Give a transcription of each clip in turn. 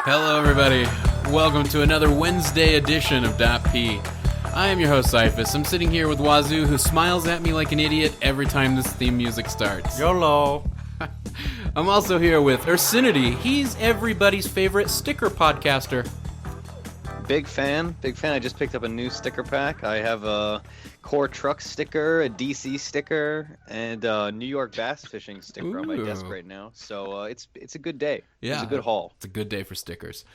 Hello, everybody. Welcome to another Wednesday edition of .p. I am your host, Cyphus. I'm sitting here with Wazoo, who smiles at me like an idiot every time this theme music starts. YOLO! I'm also here with Ursinity. He's everybody's favorite sticker podcaster. Big fan. I just picked up a new sticker pack. I have a Core Truck sticker, a DC sticker, and a New York Bass Fishing sticker on my desk right now. So it's a good day. Yeah, it's a good haul. It's a good day for stickers.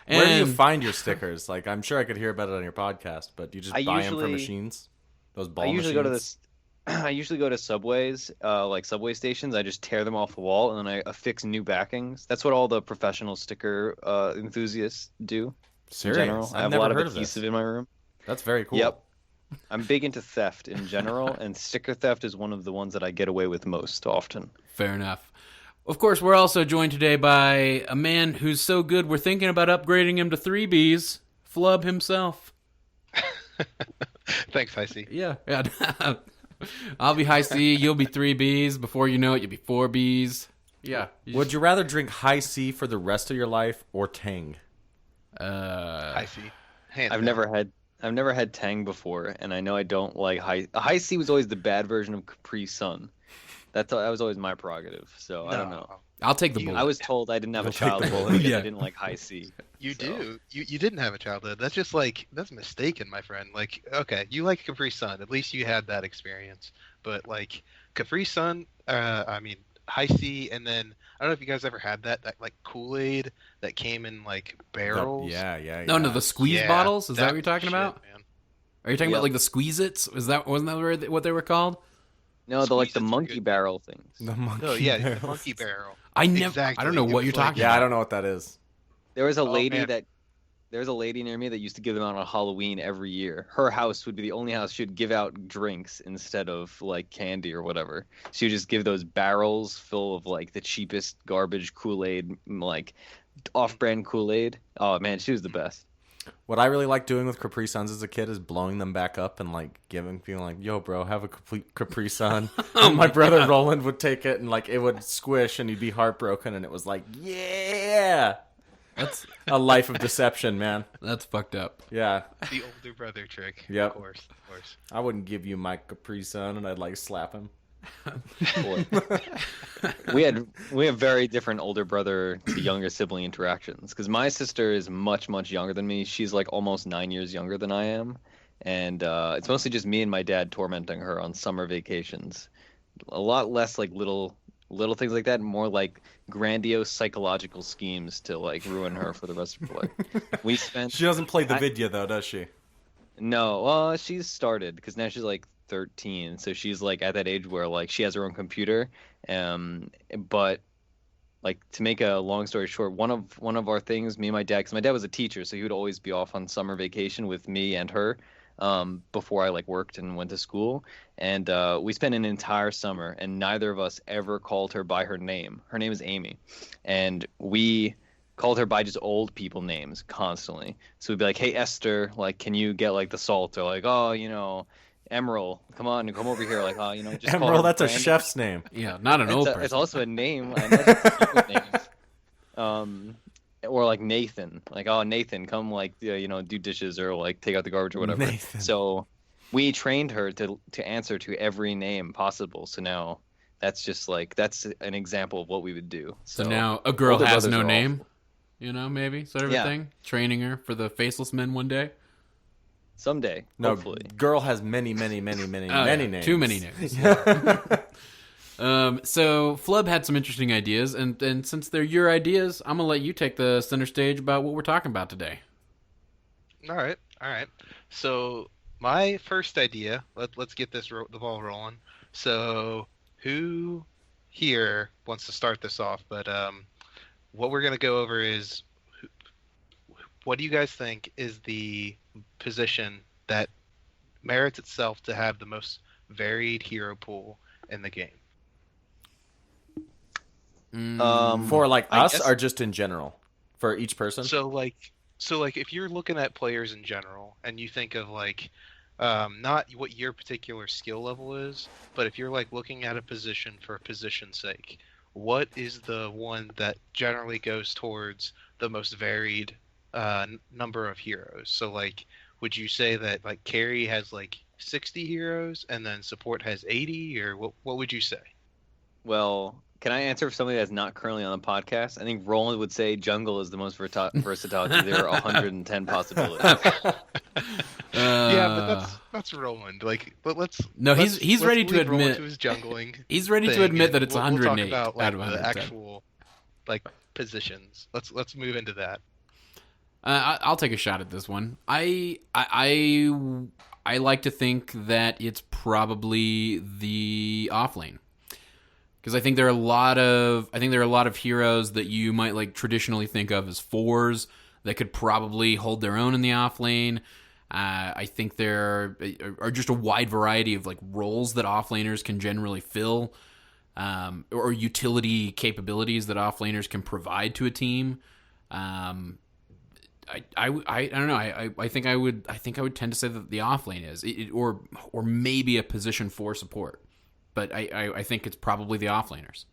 Where do you find your stickers? Like, I'm sure I could hear about it on your podcast, but do you just buy them from machines? Those ball machines? I usually go to Subways, like Subway stations. I just tear them off the wall, and then I affix new backings. That's what all the professional sticker enthusiasts do. Serious? In general. I have a lot of adhesive in my room. That's very cool. Yep. I'm big into theft in general, and sticker theft is one of the ones that I get away with most often. Fair enough. Of course, we're also joined today by a man who's so good we're thinking about upgrading him to 3Bs, Flubb himself. Thanks, High C. Yeah. I'll be High C, you'll be 3Bs. Before you know it, you'll be 4Bs. Yeah. Would you rather drink High C for the rest of your life or Tang? High C. I've never had Tang before, and I know I don't like High C was always the bad version of Capri Sun. That was always my prerogative. So I don't know. I'll take the bullet. I was told I didn't have a childhood because I didn't like High C. You didn't have a childhood. That's just that's mistaken, my friend. Like, okay, you like Capri Sun. At least you had that experience. But like Capri Sun, High C, and then I don't know if you guys ever had that like Kool-Aid that came in like barrels. Yeah. No, the squeeze bottles? Is that what you're talking about? Man. Are you talking about like the Squeeze-Its? Wasn't that what they were called? No, the monkey barrel things. The monkey the monkey barrel. I don't know what you're talking about. Yeah, I don't know what that is. There was a lady near me that used to give them out on Halloween every year. Her house would be the only house she would give out drinks instead of like candy or whatever. She would just give those barrels full of like the cheapest garbage Kool-Aid, like off-brand Kool-Aid. Oh man, she was the best. What I really liked doing with Capri Suns as a kid is blowing them back up and like feeling like, yo, bro, have a complete Capri Sun. And my brother Roland would take it and like it would squish and he'd be heartbroken and it was like, yeah. That's a life of deception, man. That's fucked up. Yeah. The older brother trick. Yep. Of course. I wouldn't give you my Capri Sun and I'd like slap him. we have very different older brother to younger sibling interactions because my sister is much younger than me. She's like almost 9 years younger than I am, and it's mostly just me and my dad tormenting her on summer vacations. A lot less like little things like that, and more like grandiose psychological schemes to like ruin her for the rest of her life. She doesn't play the video though, does she? No, she's started because now she's like 13, so she's like at that age where like she has her own computer, but like to make a long story short, one of our things, me and my dad, because my dad was a teacher, so he would always be off on summer vacation with me and her before I like worked and went to school, and we spent an entire summer and neither of us ever called her by her name. Her name is Amy, and we called her by just old people names constantly. So we'd be like, hey Esther, like can you get like the salt, or like, oh, you know, Emerald, come over here. Like, oh, you know, just Emerald, that's a chef's name. Yeah, not an old person. It's also a name. I imagine it's names. Or like Nathan. Like, oh, Nathan, come like, you know, do dishes or like take out the garbage or whatever. Nathan. So we trained her to answer to every name possible. So now that's an example of what we would do. So now a girl has no name, you know, maybe sort of a thing. Training her for the faceless men one day. Someday, no, hopefully. Girl has many names. Too many names. Yeah. So Flubb had some interesting ideas, and since they're your ideas, I'm gonna let you take the center stage about what we're talking about today. All right. So my first idea. Let's get the ball rolling. So who here wants to start this off? But what we're gonna go over is, what do you guys think is the position that merits itself to have the most varied hero pool in the game? For like us, or just in general for each person? So like if you're looking at players in general and you think of like not what your particular skill level is, but if you're like looking at a position for position's sake, what is the one that generally goes towards the most varied number of heroes. So like, would you say that like carry has like 60 heroes and then support has 80, or what would you say? Well, can I answer for somebody that's not currently on the podcast? I think Roland would say jungle is the most versatile because there are 110 possibilities. Yeah, but that's Roland. Like, let's No, let's ready to leave Roland admit to his jungling. he's ready to thing, admit and that it's we'll 108 talk about like out of the 110. actual like positions. Let's move into that. I'll take a shot at this one. I like to think that it's probably the offlane. Because I think there are a lot of heroes that you might like traditionally think of as fours that could probably hold their own in the offlane. I think there are just a wide variety of like roles that offlaners can generally fill, or utility capabilities that offlaners can provide to a team. I don't know. I think I would tend to say that the offlane is or maybe a position for support. But I think it's probably the offlaners.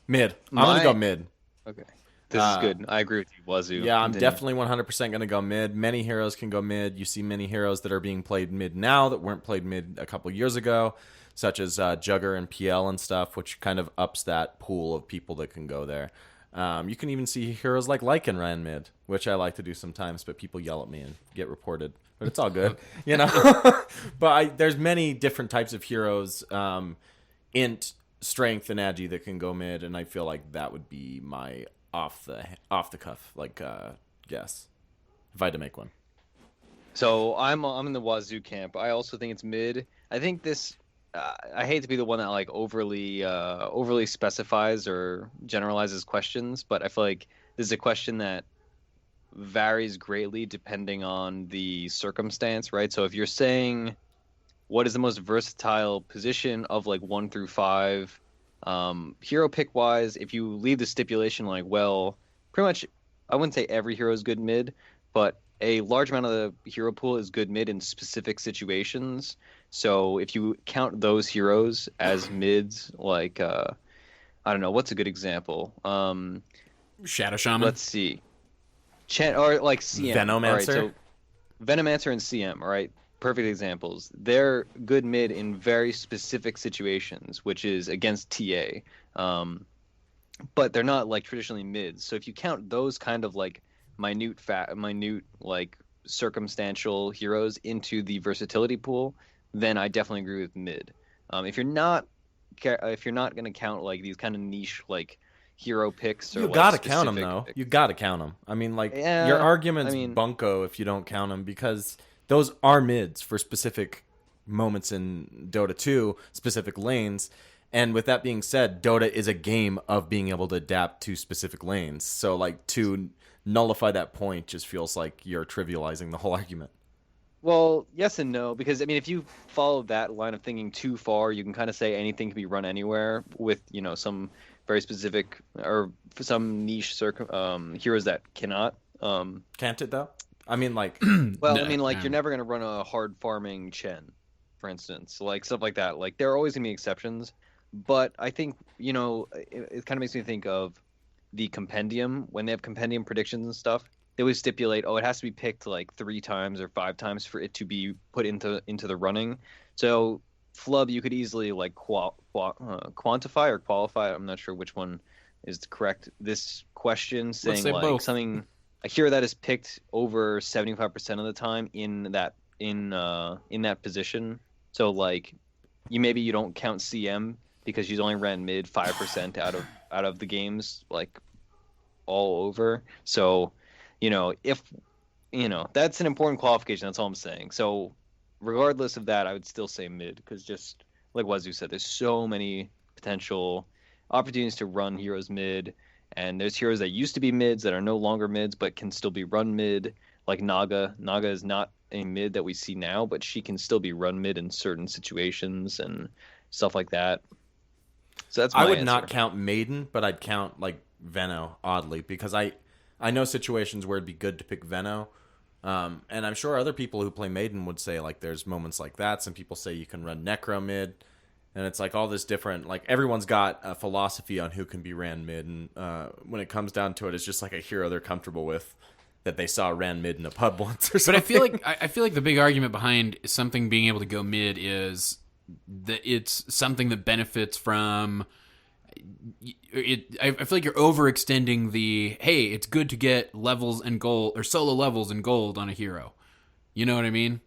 Mid. I'm going to go mid. Okay. This is good. I agree with you, Wazoo. Yeah, I'm definitely 100% going to go mid. Many heroes can go mid. You see many heroes that are being played mid now that weren't played mid a couple years ago, such as Jugger and PL and stuff, which kind of ups that pool of people that can go there. You can even see heroes like Lycan ran mid, which I like to do sometimes, but people yell at me and get reported. But it's all good, you know. But there's many different types of heroes, int, strength, and agi that can go mid, and I feel like that would be my off the cuff guess if I had to make one. So I'm in the Wazoo camp. I also think it's mid. I think this. I hate to be the one that like overly specifies or generalizes questions, but I feel like this is a question that varies greatly depending on the circumstance, right? So if you're saying what is the most versatile position of like 1 through 5, hero pick wise, if you leave the stipulation like, well, pretty much I wouldn't say every hero is good mid, but a large amount of the hero pool is good mid in specific situations. So if you count those heroes as mids, like I don't know, what's a good example? Shadow Shaman. Let's see. Or like CM. Venomancer. All right, so Venomancer and CM, all right? Perfect examples. They're good mid in very specific situations, which is against TA. But they're not like traditionally mids. So if you count those kind of like minute like circumstantial heroes into the versatility pool, then I definitely agree with mid. If you're not going to count like these kind of niche like hero picks, or you like gotta count them though. picks. You gotta count them. I mean, like Yeah, your argument's I mean- bunko if you don't count them, because those are mids for specific moments in Dota 2, specific lanes. And with that being said, Dota is a game of being able to adapt to specific lanes. So like to nullify that point just feels like you're trivializing the whole argument. Well, yes and no, because I mean, if you follow that line of thinking too far, you can kind of say anything can be run anywhere with, you know, some very specific or some niche heroes that cannot. Can't it though? I mean, like, Well, I mean, like you're never gonna run a hard farming Chen, for instance, like stuff like that. Like there are always gonna be exceptions, but I think, you know, it kind of makes me think of the compendium when they have compendium predictions and stuff. They always stipulate, oh, it has to be picked like 3 times or 5 times for it to be put into the running. So Flubb, you could easily like quantify or qualify. I'm not sure which one is correct. This question saying say like both. something, a hero that is picked over 75% of the time in that position. So like you don't count CM because she's only ran mid 5% out of the games like all over. So, you know, if you know, that's an important qualification. That's all I'm saying. So regardless of that, I would still say mid, because just like Wazoo said, there's so many potential opportunities to run heroes mid, and there's heroes that used to be mids that are no longer mids but can still be run mid. Like Naga is not a mid that we see now, but she can still be run mid in certain situations and stuff like that. So that's my I would answer. not count Maiden, but I'd count like Veno, oddly, because I know situations where it'd be good to pick Veno. And I'm sure other people who play Maiden would say like there's moments like that. Some people say you can run Necro mid. And it's like all this different, like everyone's got a philosophy on who can be ran mid. And when it comes down to it, it's just like a hero they're comfortable with that they saw ran mid in a pub once or something. But I feel like the big argument behind something being able to go mid is that it's something that benefits from it. I feel like you're overextending the, hey, it's good to get levels and gold or solo levels and gold on a hero. You know what I mean?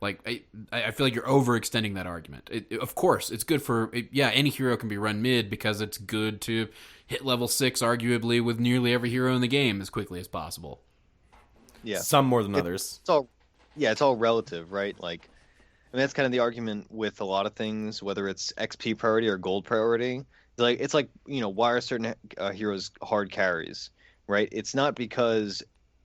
Like, I feel like you're overextending that argument. Of course, it's good for... any hero can be run mid because it's good to hit level 6, arguably, with nearly every hero in the game as quickly as possible. Yeah. Some more than others. It's all relative, right? Like, and that's kind of the argument with a lot of things, whether it's XP priority or gold priority. It's like why are certain heroes hard carries, right? It's not because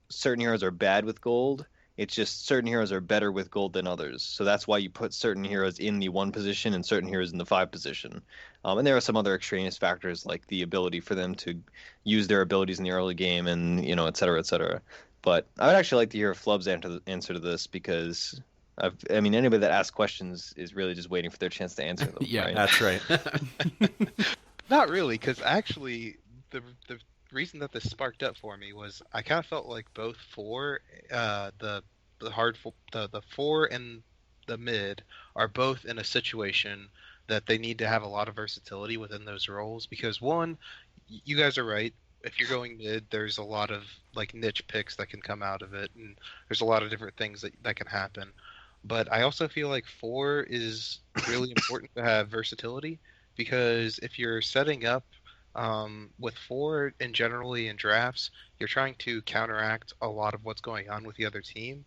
certain heroes are bad with gold. It's just certain heroes are better with gold than others. So that's why you put certain heroes in the 1 position and certain heroes in the 5 position. And there are some other extraneous factors like the ability for them to use their abilities in the early game and, et cetera, et cetera. But I would actually like to hear Flubb's answer to this because, anybody that asks questions is really just waiting for their chance to answer them. Yeah, right? That's right. Not really, because actually the reason that this sparked up for me was I kind of felt like both the 4 and the mid are both in a situation that they need to have a lot of versatility within those roles, because one, you guys are right, if you're going mid, there's a lot of like niche picks that can come out of it, and there's a lot of different things that can happen. But I also feel like 4 is really important to have versatility, because if you're setting up with 4 and generally in drafts, you're trying to counteract a lot of what's going on with the other team.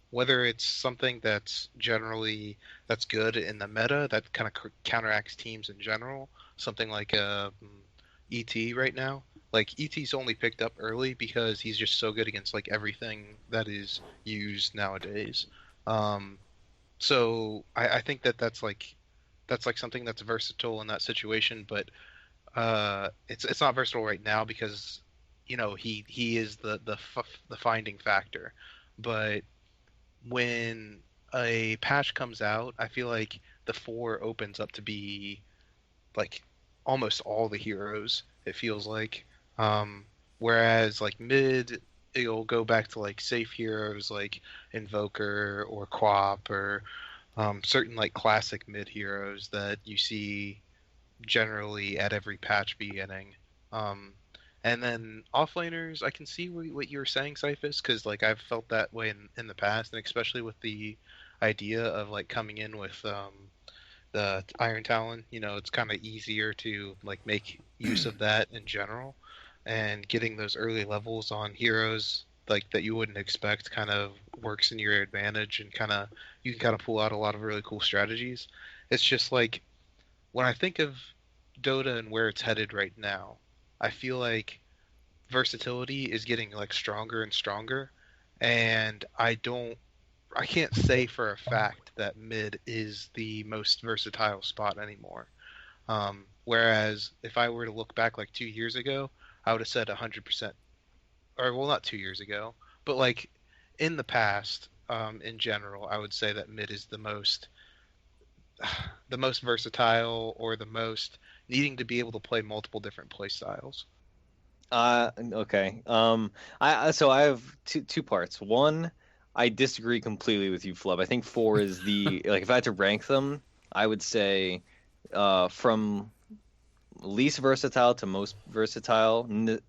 Whether it's something that's good in the meta that kind of counteracts teams in general, something like ET right now. Like ET's only picked up early because he's just so good against like everything that is used nowadays. So I think that's like something that's versatile in that situation, but it's not versatile right now because he is the finding factor. But when a patch comes out, I feel like the 4 opens up to be like almost all the heroes, it feels like. Whereas like mid, it'll go back to like safe heroes like Invoker or Quap or certain like classic mid heroes that you see generally at every patch beginning. And then offlaners, I can see what you were saying, Cyphus, because like I've felt that way in the past, and especially with the idea of like coming in with the Iron Talon. It's kind of easier to like make use of that in general, and getting those early levels on heroes like that you wouldn't expect kind of works in your advantage, and you can kind of pull out a lot of really cool strategies. It's just like when I think of Dota and where it's headed right now, I feel like versatility is getting like stronger and stronger, and I can't say for a fact that mid is the most versatile spot anymore. Whereas if I were to look back like 2 years ago, I would have said 100%, or well, not 2 years ago, but like in the past, in general, I would say that mid is the most versatile, or the most needing to be able to play multiple different play styles. Okay. I have two parts. One, I disagree completely with you, Flubb. I think 4 is the like if I had to rank them, I would say from least versatile to most versatile. Sorry,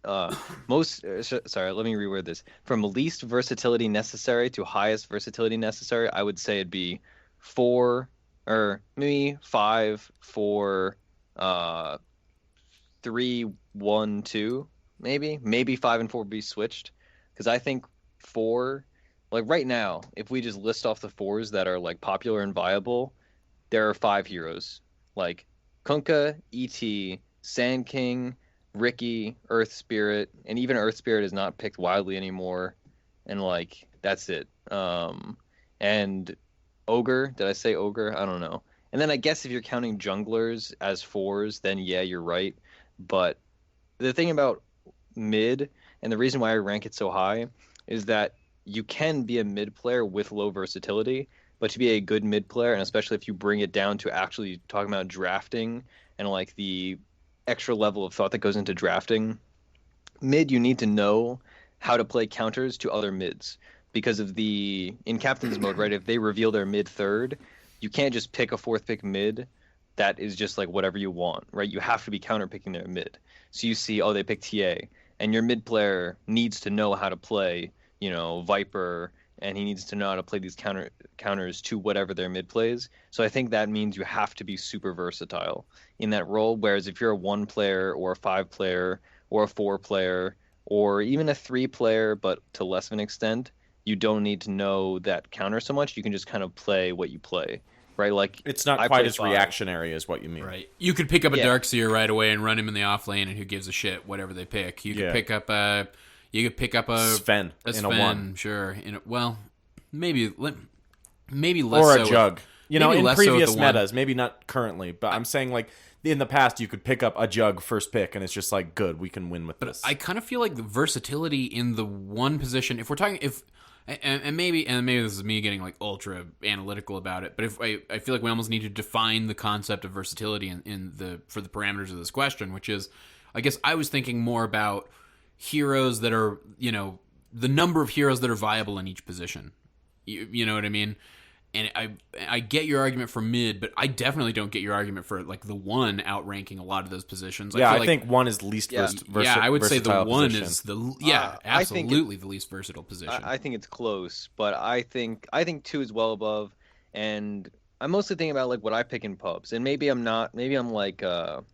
let me reword this. From least versatility necessary to highest versatility necessary, I would say it'd be 4 or maybe 5, 4, 3, 1, 2, maybe 5 and 4 be switched, because I think 4, like right now, if we just list off the 4s that are like popular and viable, there are 5 heroes like Kunkka, ET, Sand King, Ricky, Earth Spirit, and even Earth Spirit is not picked widely anymore, and like that's it. And Ogre, did I say Ogre? I don't know. And then I guess if you're counting junglers as 4s, then yeah, you're right. But the thing about mid, and the reason why I rank it so high, is that you can be a mid player with low versatility, But to be a good mid player, and especially if you bring it down to actually talking about drafting and like the extra level of thought that goes into drafting, mid, you need to know how to play counters to other mids because of in captain's mode, right? If they reveal their mid third, you can't just pick a fourth pick mid that is just like whatever you want, right? You have to be counter picking their mid. So you see, they pick TA, and your mid player needs to know how to play, Viper, and he needs to know how to play these counters to whatever their mid plays. So I think that means you have to be super versatile in that role. Whereas if you're a 1 player or a 5 player or a 4 player or even a 3 player, but to less of an extent, you don't need to know that counter so much. You can just kind of play what you play, right? Like it's not quite as reactionary as what you mean. Right. You could pick up a Darkseer right away and run him in the offlane, and who gives a shit, whatever they pick. You could pick up a Sven in a 1. Sure. Maybe less or a so Jug. In less previous so with the metas, maybe not currently, but I'm saying like in the past you could pick up a Jug first pick, and it's just like, good, we can win with this. I kind of feel like the versatility in the 1 position, if we're talking, and maybe this is me getting like ultra analytical about it, but if I feel like we almost need to define the concept of versatility for the parameters of this question, which is, I guess I was thinking more about heroes that are, the number of heroes that are viable in each position. You know what I mean? And I get your argument for mid, but I definitely don't get your argument for like the 1 outranking a lot of those positions. I think 1 is least versatile. Yeah, I would say the 1 position. is absolutely the least versatile position. I think it's close, but I think 2 is well above, and I'm mostly thinking about like what I pick in pubs, and maybe I'm like for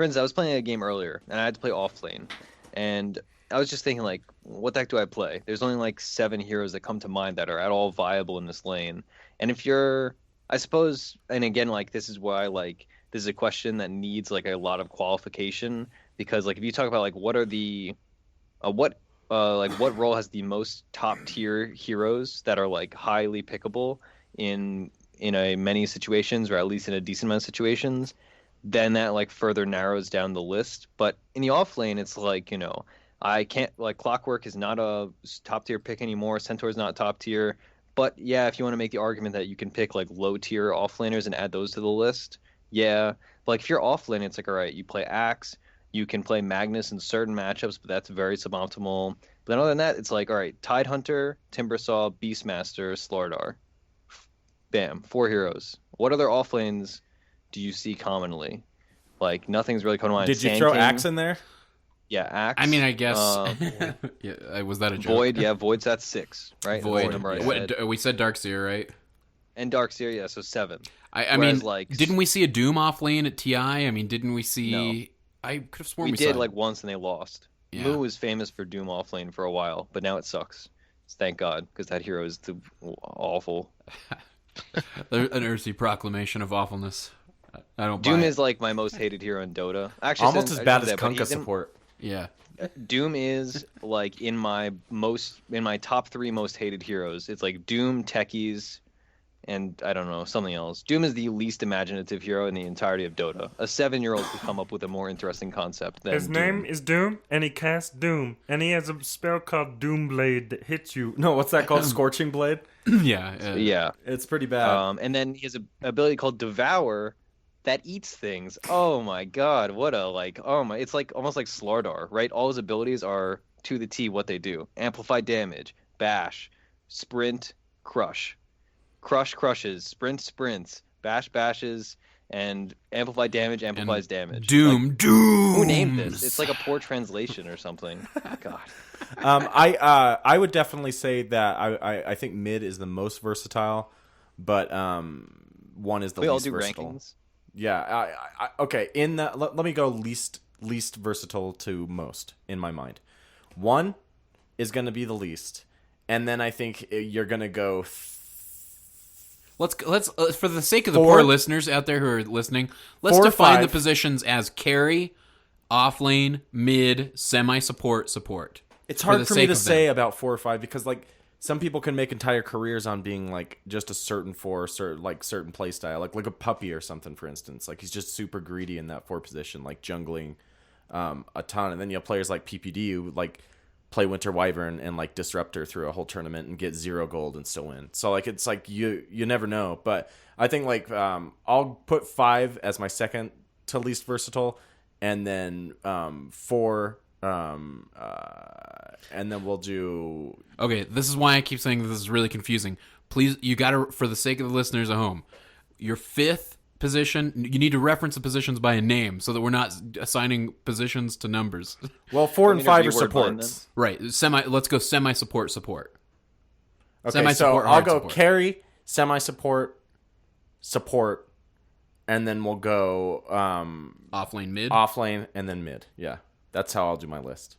instance, I was playing a game earlier, and I had to play offlane, and I was just thinking, like, what the heck do I play? There's only like 7 heroes that come to mind that are at all viable in this lane. And if you're, I suppose, and again, like, this is why, like, this is a question that needs like a lot of qualification, because like if you talk about like what are the, what role has the most top tier heroes that are like highly pickable in many situations, or at least in a decent amount of situations, then that like further narrows down the list. But in the off lane, it's like, I can't, like, Clockwork is not a top tier pick anymore. Centaur is not top tier. But yeah, if you want to make the argument that you can pick like low tier offlaners and add those to the list, yeah. But, like, if you're offlane, it's like, all right, you play Axe, you can play Magnus in certain matchups, but that's very suboptimal. But then other than that, it's like, all right, Tidehunter, Timbersaw, Beastmaster, Slardar. Bam, 4 heroes. What other offlanes do you see commonly? Like, nothing's really coming to mind. Did you Sand throw King, Axe in there? Yeah, Axe. I mean, I guess. Yeah, was that a joke? Void, yeah, Void's at 6, right? Void. Number I said. We said Darkseer, right? And Darkseer, yeah, so 7. I mean, like, didn't we see a Doom off lane at TI? I mean, didn't we see? No. I could have sworn we did saw like once, and they lost. Yeah. Moo was famous for Doom off lane for a while, but now it sucks. Thank God, because that hero is awful. An Ursi proclamation of awfulness. I don't. Doom buy it. is like my most hated hero in Dota. Actually, almost as bad as Kunkka support. Yeah. Doom is like in my top 3 most hated heroes. It's like Doom, Techies, and I don't know, something else. Doom is the least imaginative hero in the entirety of Dota. A 7-year-old could come up with a more interesting concept than His Doom. name is Doom, and he casts Doom, and he has a spell called Doomblade that hits you. No, what's that called? Scorching Blade? Yeah. It's pretty bad. And then he has an ability called Devour that eats things. Oh my god, what a it's like almost like Slardar, right? All his abilities are to the T what they do. Amplify damage, bash, sprint, crush. Crush crushes, sprint sprints, bash bashes, and amplify damage amplifies damage. Doom. Who named this? It's like a poor translation or something. God. I would definitely say that I think mid is the most versatile, but 1 is the we least all do versatile. rankings. Yeah, okay. In the let me go least versatile to most in my mind. 1 is going to be the least, and then I think you're going to go. Let's for the sake of the 4, poor listeners out there who are listening, let's 4 or define 5. the positions as carry, offlane, mid, support. It's hard for me to say about 4 or 5 because like some people can make entire careers on being like just a certain certain play style, like a puppy or something, for instance. Like he's just super greedy in that 4 position, like jungling a ton. And then you have players like PPD who like play Winter Wyvern and like Disruptor through a whole tournament and get 0 gold and still win. So like it's like you never know. But I think like I'll put 5 as my second to least versatile, and then 4, and then we'll do. Okay, this is why I keep saying this is really confusing. Please, you got to, for the sake of the listeners at home, your 5th position, you need to reference the positions by a name so that we're not assigning positions to numbers. Well, 4 and 5 are reword mine, supports. Right. Let's go semi-support support. Okay, Semi-support, so I'll hard go support. carry, semi-support, support, and then we'll go Offlane mid. offlane and then mid. Yeah, that's how I'll do my list.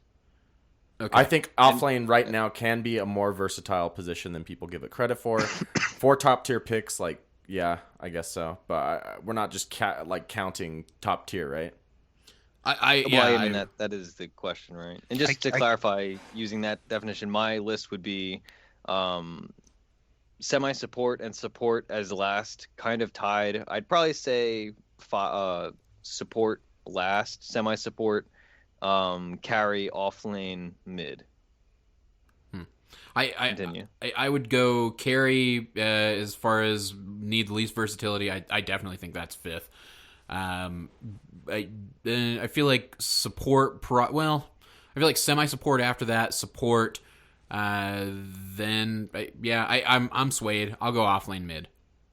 Okay. I think offlane right now can be a more versatile position than people give it credit for. 4 top tier picks, like, yeah, I guess so. But we're not just counting top tier, right? I mean that is the question, right? And just to clarify, using that definition, my list would be semi-support and support as last, kind of tied. I'd probably say support last, semi-support, carry, offlane, mid. Continue. I would go carry as far as need the least versatility. I definitely think that's 5th. I feel like support. I feel like semi-support after that. Support. Then I'm swayed. I'll go offlane mid.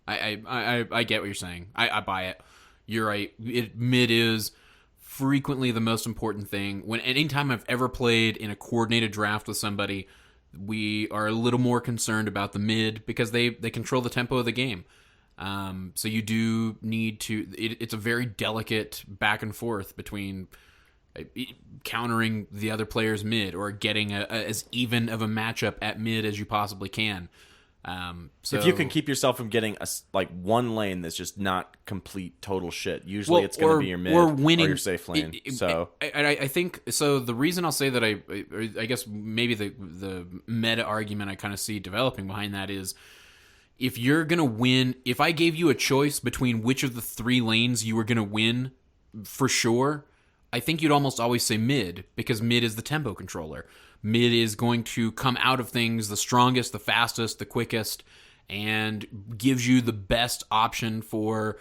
I get what you're saying. I buy it. You're right. Mid is frequently the most important thing. Anytime I've ever played in a coordinated draft with somebody, we are a little more concerned about the mid because they control the tempo of the game. So you do need to. It's a very delicate back and forth between countering the other player's mid or getting as even of a matchup at mid as you possibly can. So if you can keep yourself from getting one lane that's just not complete total shit, usually it's going to be your mid or your safe lane. I think so. The reason I'll say that I guess maybe the meta argument I kind of see developing behind that is, if you're going to win, if I gave you a choice between which of the 3 lanes you were going to win for sure, I think you'd almost always say mid, because mid is the tempo controller. Mid is going to come out of things the strongest, the fastest, the quickest, and gives you the best option for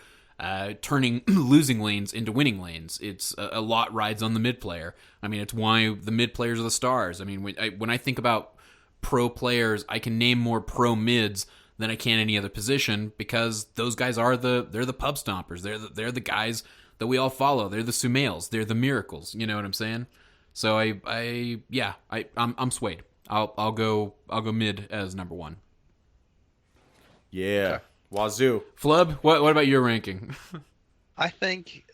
turning losing lanes into winning lanes. It's a lot rides on the mid player. I mean, it's why the mid players are the stars. I mean, when I think about pro players, I can name more pro mids than I can any other position, because those guys they're the pub stompers. They're the guys that we all follow. They're the Sumails. They're the miracles. You know what I'm saying? So I'm swayed. I'll go mid as number 1. Yeah. Wazoo. Flubb, what about your ranking? I think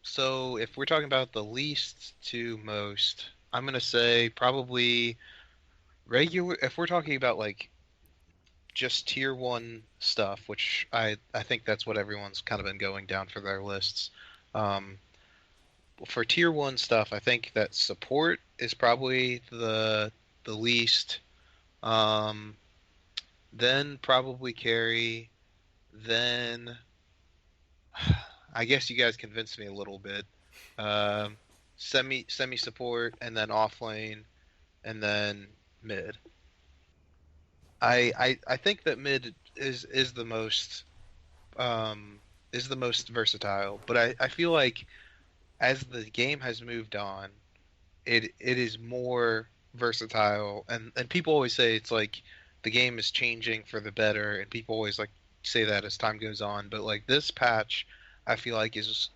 so if we're talking about the least to most, I'm gonna say probably regular. If we're talking about like just tier 1 stuff, which I think that's what everyone's kind of been going down for their lists. For tier 1 stuff, I think that support is probably the least. Then probably carry. Then I guess you guys convinced me a little bit. Semi support, and then offlane, and then mid. I think that mid is the most versatile, but I feel like as the game has moved on, it is more versatile, and people always say it's like the game is changing for the better, and people always like say that as time goes on, but like this patch I feel like is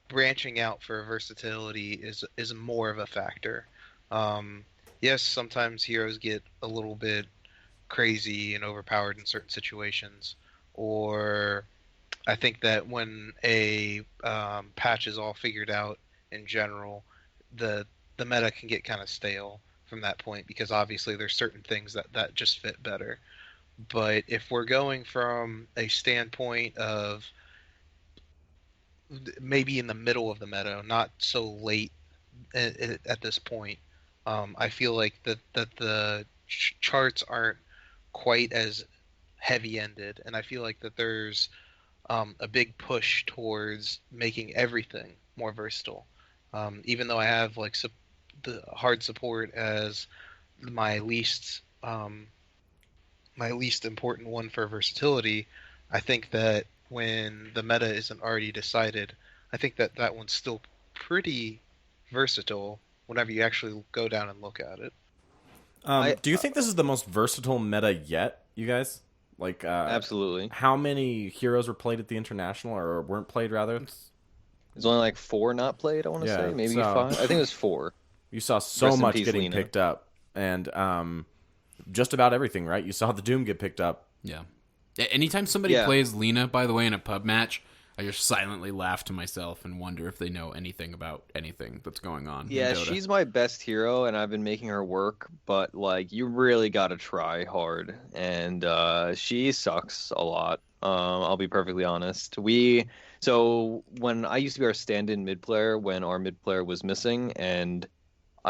branching out for versatility is more of a factor. Yes, sometimes heroes get a little bit crazy and overpowered in certain situations, or I think that when a patch is all figured out in general, the meta can get kind of stale from that point, because obviously there's certain things that just fit better. But if we're going from a standpoint of maybe in the middle of the meta, not so late at this point, I feel like that the charts aren't quite as heavy-ended, and I feel like that there's a big push towards making everything more versatile. Even though I have like the hard support as my least important one for versatility, I think that when the meta isn't already decided, I think that that one's still pretty versatile whenever you actually go down and look at it. Do you think this is the most versatile meta yet, you guys? Like, Absolutely. how many heroes were played at the International, or weren't played, rather? There's only like 4 not played, I want to Yeah, say. Maybe so- 5. I think it was 4. You saw so Rest in much peace, getting Lena. picked up, and just about everything, right? You saw the Doom get picked up. Yeah. Anytime somebody Yeah. plays Lena, by the way, in a pub match, I just silently laugh to myself and wonder if they know anything about anything that's going on. in Yeah, Dota. she's my best hero, and I've been making her work, but like you really gotta try hard, and she sucks a lot. I'll be perfectly honest. So when I used to be our stand-in mid player, when our mid player was missing, and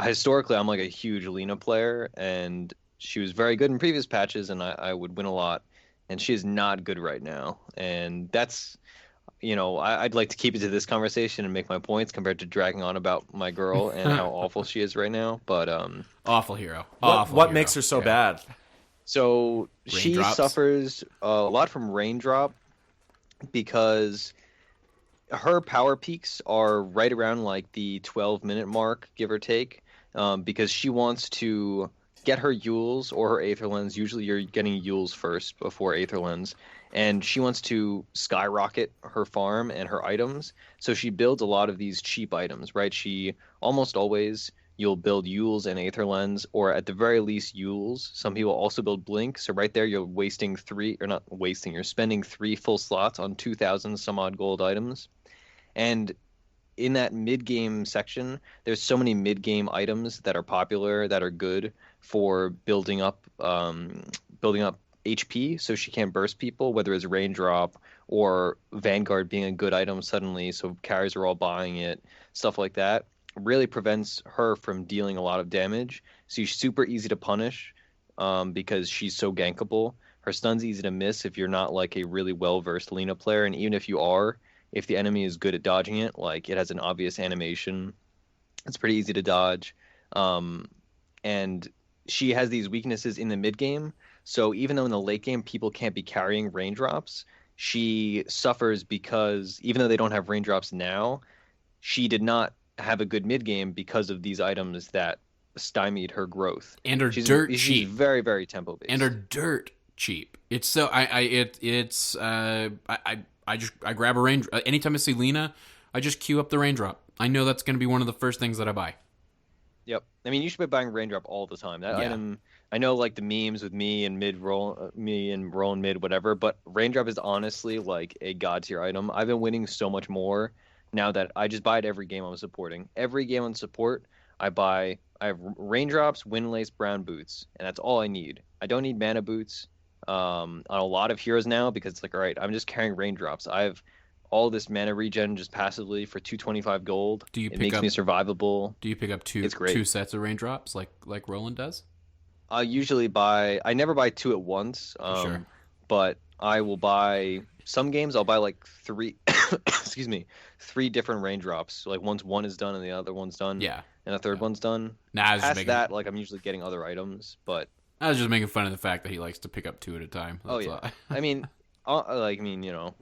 historically I'm like a huge Lena player, and she was very good in previous patches, and I would win a lot, and she is not good right now, and that's. I'd like to keep it to this conversation and make my points compared to dragging on about my girl and how awful she is right now. But Awful hero. What makes her so bad? so she Raindrops? suffers a lot from raindrop because her power peaks are right around like the 12-minute mark, give or take, because she wants to get her Yules or her Aether Lens. Usually you're getting Yules first before Aether Lens. And she wants to skyrocket her farm and her items. So she builds a lot of these cheap items, right? She almost always, you'll build Yules and Aether Lens, or at the very least Yules. Some people also build Blink. So right there, you're you're spending 3 full slots on 2,000 some odd gold items. And in that mid-game section, there's so many mid-game items that are popular, that are good for building up HP, so she can't burst people, whether it's Raindrop or Vanguard being a good item suddenly, so carries are all buying it, stuff like that. Really prevents her from dealing a lot of damage. So she's super easy to punish because she's so gankable. Her stun's easy to miss if you're not like a really well-versed Lena player, and even if you are, if the enemy is good at dodging it, like it has an obvious animation, it's pretty easy to dodge. And she has these weaknesses in the mid game. So even though in the late game people can't be carrying raindrops, she suffers because even though they don't have raindrops now, she did not have a good mid game because of these items that stymied her growth. And her She's dirt cheap. very, very tempo based. And her dirt cheap. It's so I grab a range anytime I see Lena, I just queue up the raindrop. I know that's going to be one of the first things that I buy. Yep. I mean, you should be buying raindrop all the time. That item, I know, like the memes with me and roll and mid, whatever. But raindrop is honestly like a god tier item. I've been winning so much more now that I just buy it every game I'm supporting. Every game on support, I have raindrops, windlace, brown boots, and that's all I need. I don't need mana boots on a lot of heroes now because it's like, all right, I'm just carrying raindrops. I have all this mana regen just passively for 225 gold. It makes me survivable. Do you pick up two sets of raindrops like Roland does? I never buy 2 at once. Sure. But I will buy some games. I'll buy like 3 3 different raindrops. Like once one is done and the other one's done. Yeah. And the third one's done. Nah, I was Past that, like I'm usually getting other items, but I was just making fun of the fact that he likes to pick up 2 at a time. That's yeah. all. I mean,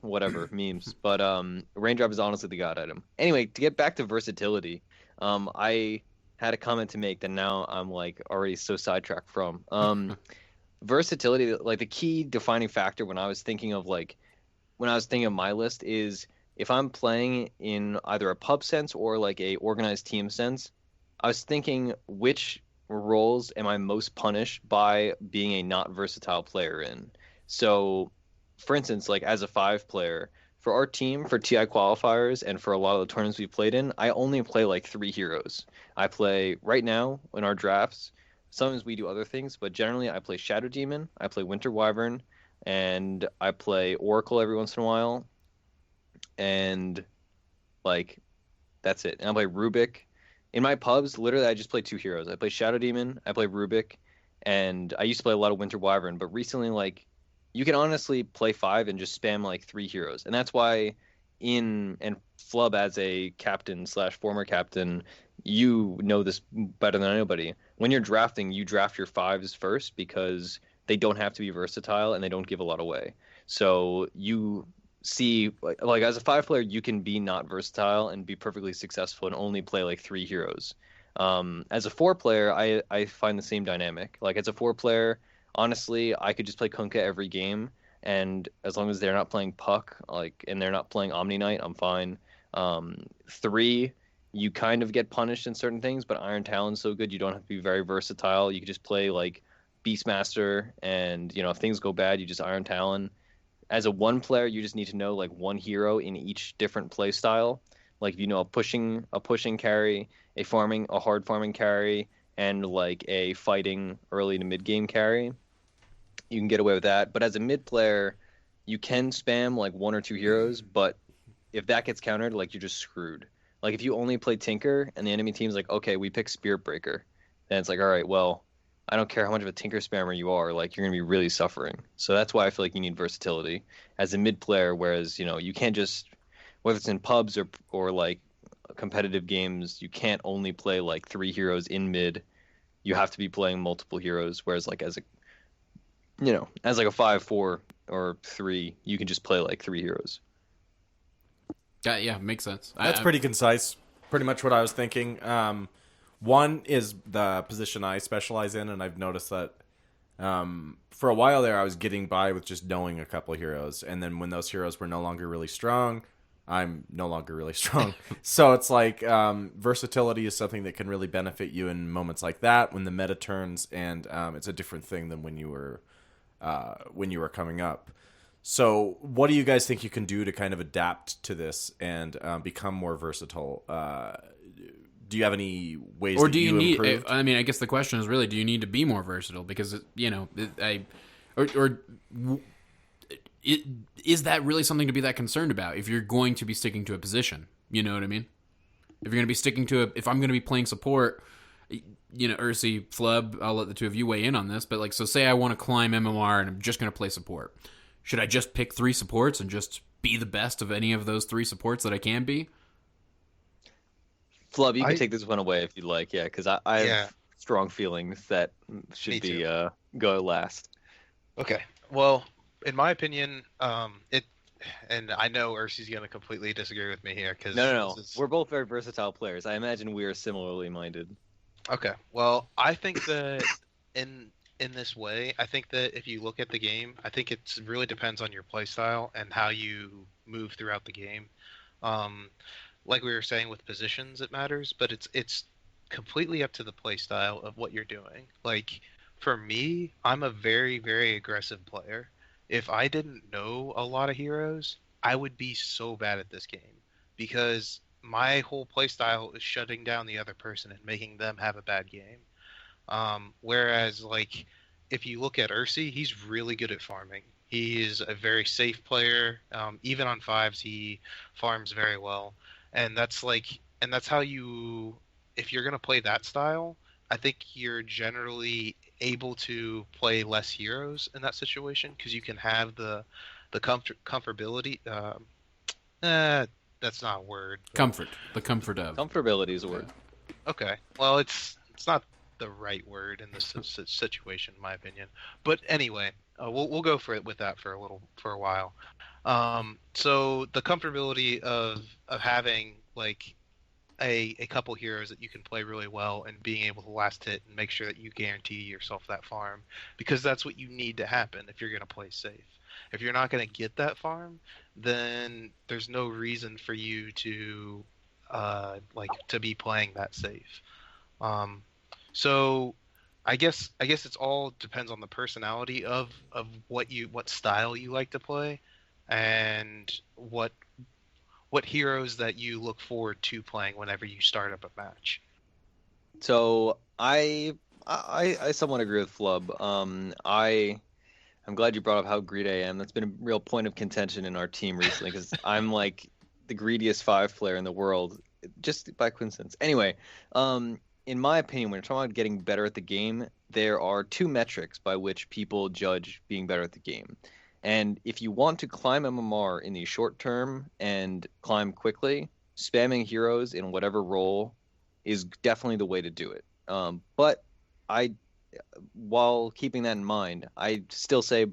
whatever memes. But raindrop is honestly the god item. Anyway, to get back to versatility, I had a comment to make that now I'm like already so sidetracked from. Versatility, like the key defining factor when I was thinking of my list is if I'm playing in either a pub sense or like a organized team sense, I was thinking which roles am I most punished by being a not versatile player in. So for instance, like as a 5 player, for our team, for TI qualifiers, and for a lot of the tournaments we've played in, I only play like 3 heroes. I play, right now, in our drafts, sometimes we do other things, but generally I play Shadow Demon, I play Winter Wyvern, and I play Oracle every once in a while, and like, that's it. And I play Rubik. In my pubs, literally I just play 2 heroes. I play Shadow Demon, I play Rubik, and I used to play a lot of Winter Wyvern, but recently, like, you can honestly play 5 and just spam like 3 heroes. And that's why Flubb as a captain / former captain you know this better than anybody. When you're drafting, you draft your fives first because they don't have to be versatile and they don't give a lot away. So you see, like as a five player, you can be not versatile and be perfectly successful and only play like three heroes. As a four player, I find the same dynamic. Like as a four player, honestly, I could just play Kunkka every game, and as long as they're not playing Puck, like, and they're not playing Omni Knight, I'm fine. Three, you kind of get punished in certain things, but Iron Talon's so good you don't have to be very versatile. You can just play like Beastmaster, and if things go bad, you just Iron Talon. As a one player, you just need to know like one hero in each different play style. Like if you know a pushing carry, a hard farming carry, and like a fighting early to mid game carry, you can get away with that. But as a mid player, you can spam like one or two heroes, but if that gets countered, like you're just screwed. Like if you only play Tinker and the enemy team's like, okay, we pick Spirit Breaker, then it's like, all right, well, I don't care how much of a Tinker spammer you are, like you're gonna be really suffering. So that's why I feel like you need versatility as a mid player. Whereas you can't just, whether it's in pubs or like competitive games, you can't only play like three heroes in mid. You have to be playing multiple heroes. Whereas like as like a 5-4 or 3, you can just play like three heroes. Yeah, makes sense. That's pretty concise. Pretty much what I was thinking. One is the position I specialize in, and I've noticed that for a while there I was getting by with just knowing a couple of heroes, and then when those heroes were no longer really strong, I'm no longer really strong. So it's like versatility is something that can really benefit you in moments like that when the meta turns, and it's a different thing than when you were coming up. So what do you guys think you can do to kind of adapt to this and become more versatile? Do you have any ways or that do you need improved? I mean, I guess the question is really, do you need to be more versatile? Because is that really something to be that concerned about if you're going to be sticking to a position? You know what I mean? If you're going to be sticking to if I'm going to be playing support, Ursi, Flubb, I'll let the two of you weigh in on this, but like, so say I want to climb MMR and I'm just going to play support. Should I just pick three supports and just be the best of any of those three supports that I can be? Flubb, you can take this one away if you'd like, yeah, because I have strong feelings that should be go last. Okay. Well, in my opinion, and I know Ursi's going to completely disagree with me here because no. We're both very versatile players. I imagine we are similarly minded. Okay. Well, I think that in this way, I think that if you look at the game, I think it really depends on your play style and how you move throughout the game. Like we were saying with positions, it matters, but it's completely up to the play style of what you're doing. Like for me, I'm a very, very aggressive player. If I didn't know a lot of heroes, I would be so bad at this game because my whole play style is shutting down the other person and making them have a bad game. Whereas like if you look at Ursi, he's really good at farming. He is a very safe player. Even on fives, he farms very well. And that's how you, if you're going to play that style, I think you're generally able to play less heroes in that situation because you can have the comfortability. That's not a word. But... The comfort of. Comfortability is a word. Okay. Well, it's not the right word in this situation, in my opinion. But anyway, we'll go for it with that for a while. So the comfortability of having like a couple heroes that you can play really well and being able to last hit and make sure that you guarantee yourself that farm, because that's what you need to happen if you're going to play safe. If you're not going to get that farm, then there's no reason for you to to be playing that safe. So I guess it's all depends on the personality of what style you like to play and what heroes that you look forward to playing whenever you start up a match. So I somewhat agree with Flubb. I'm glad you brought up how greedy I am. That's been a real point of contention in our team recently because I'm like the greediest 5 player in the world, just by coincidence. Anyway, in my opinion, when you're talking about getting better at the game, there are 2 metrics by which people judge being better at the game. And if you want to climb MMR in the short term and climb quickly, spamming heroes in whatever role is definitely the way to do it. But I, while keeping that in mind, I still say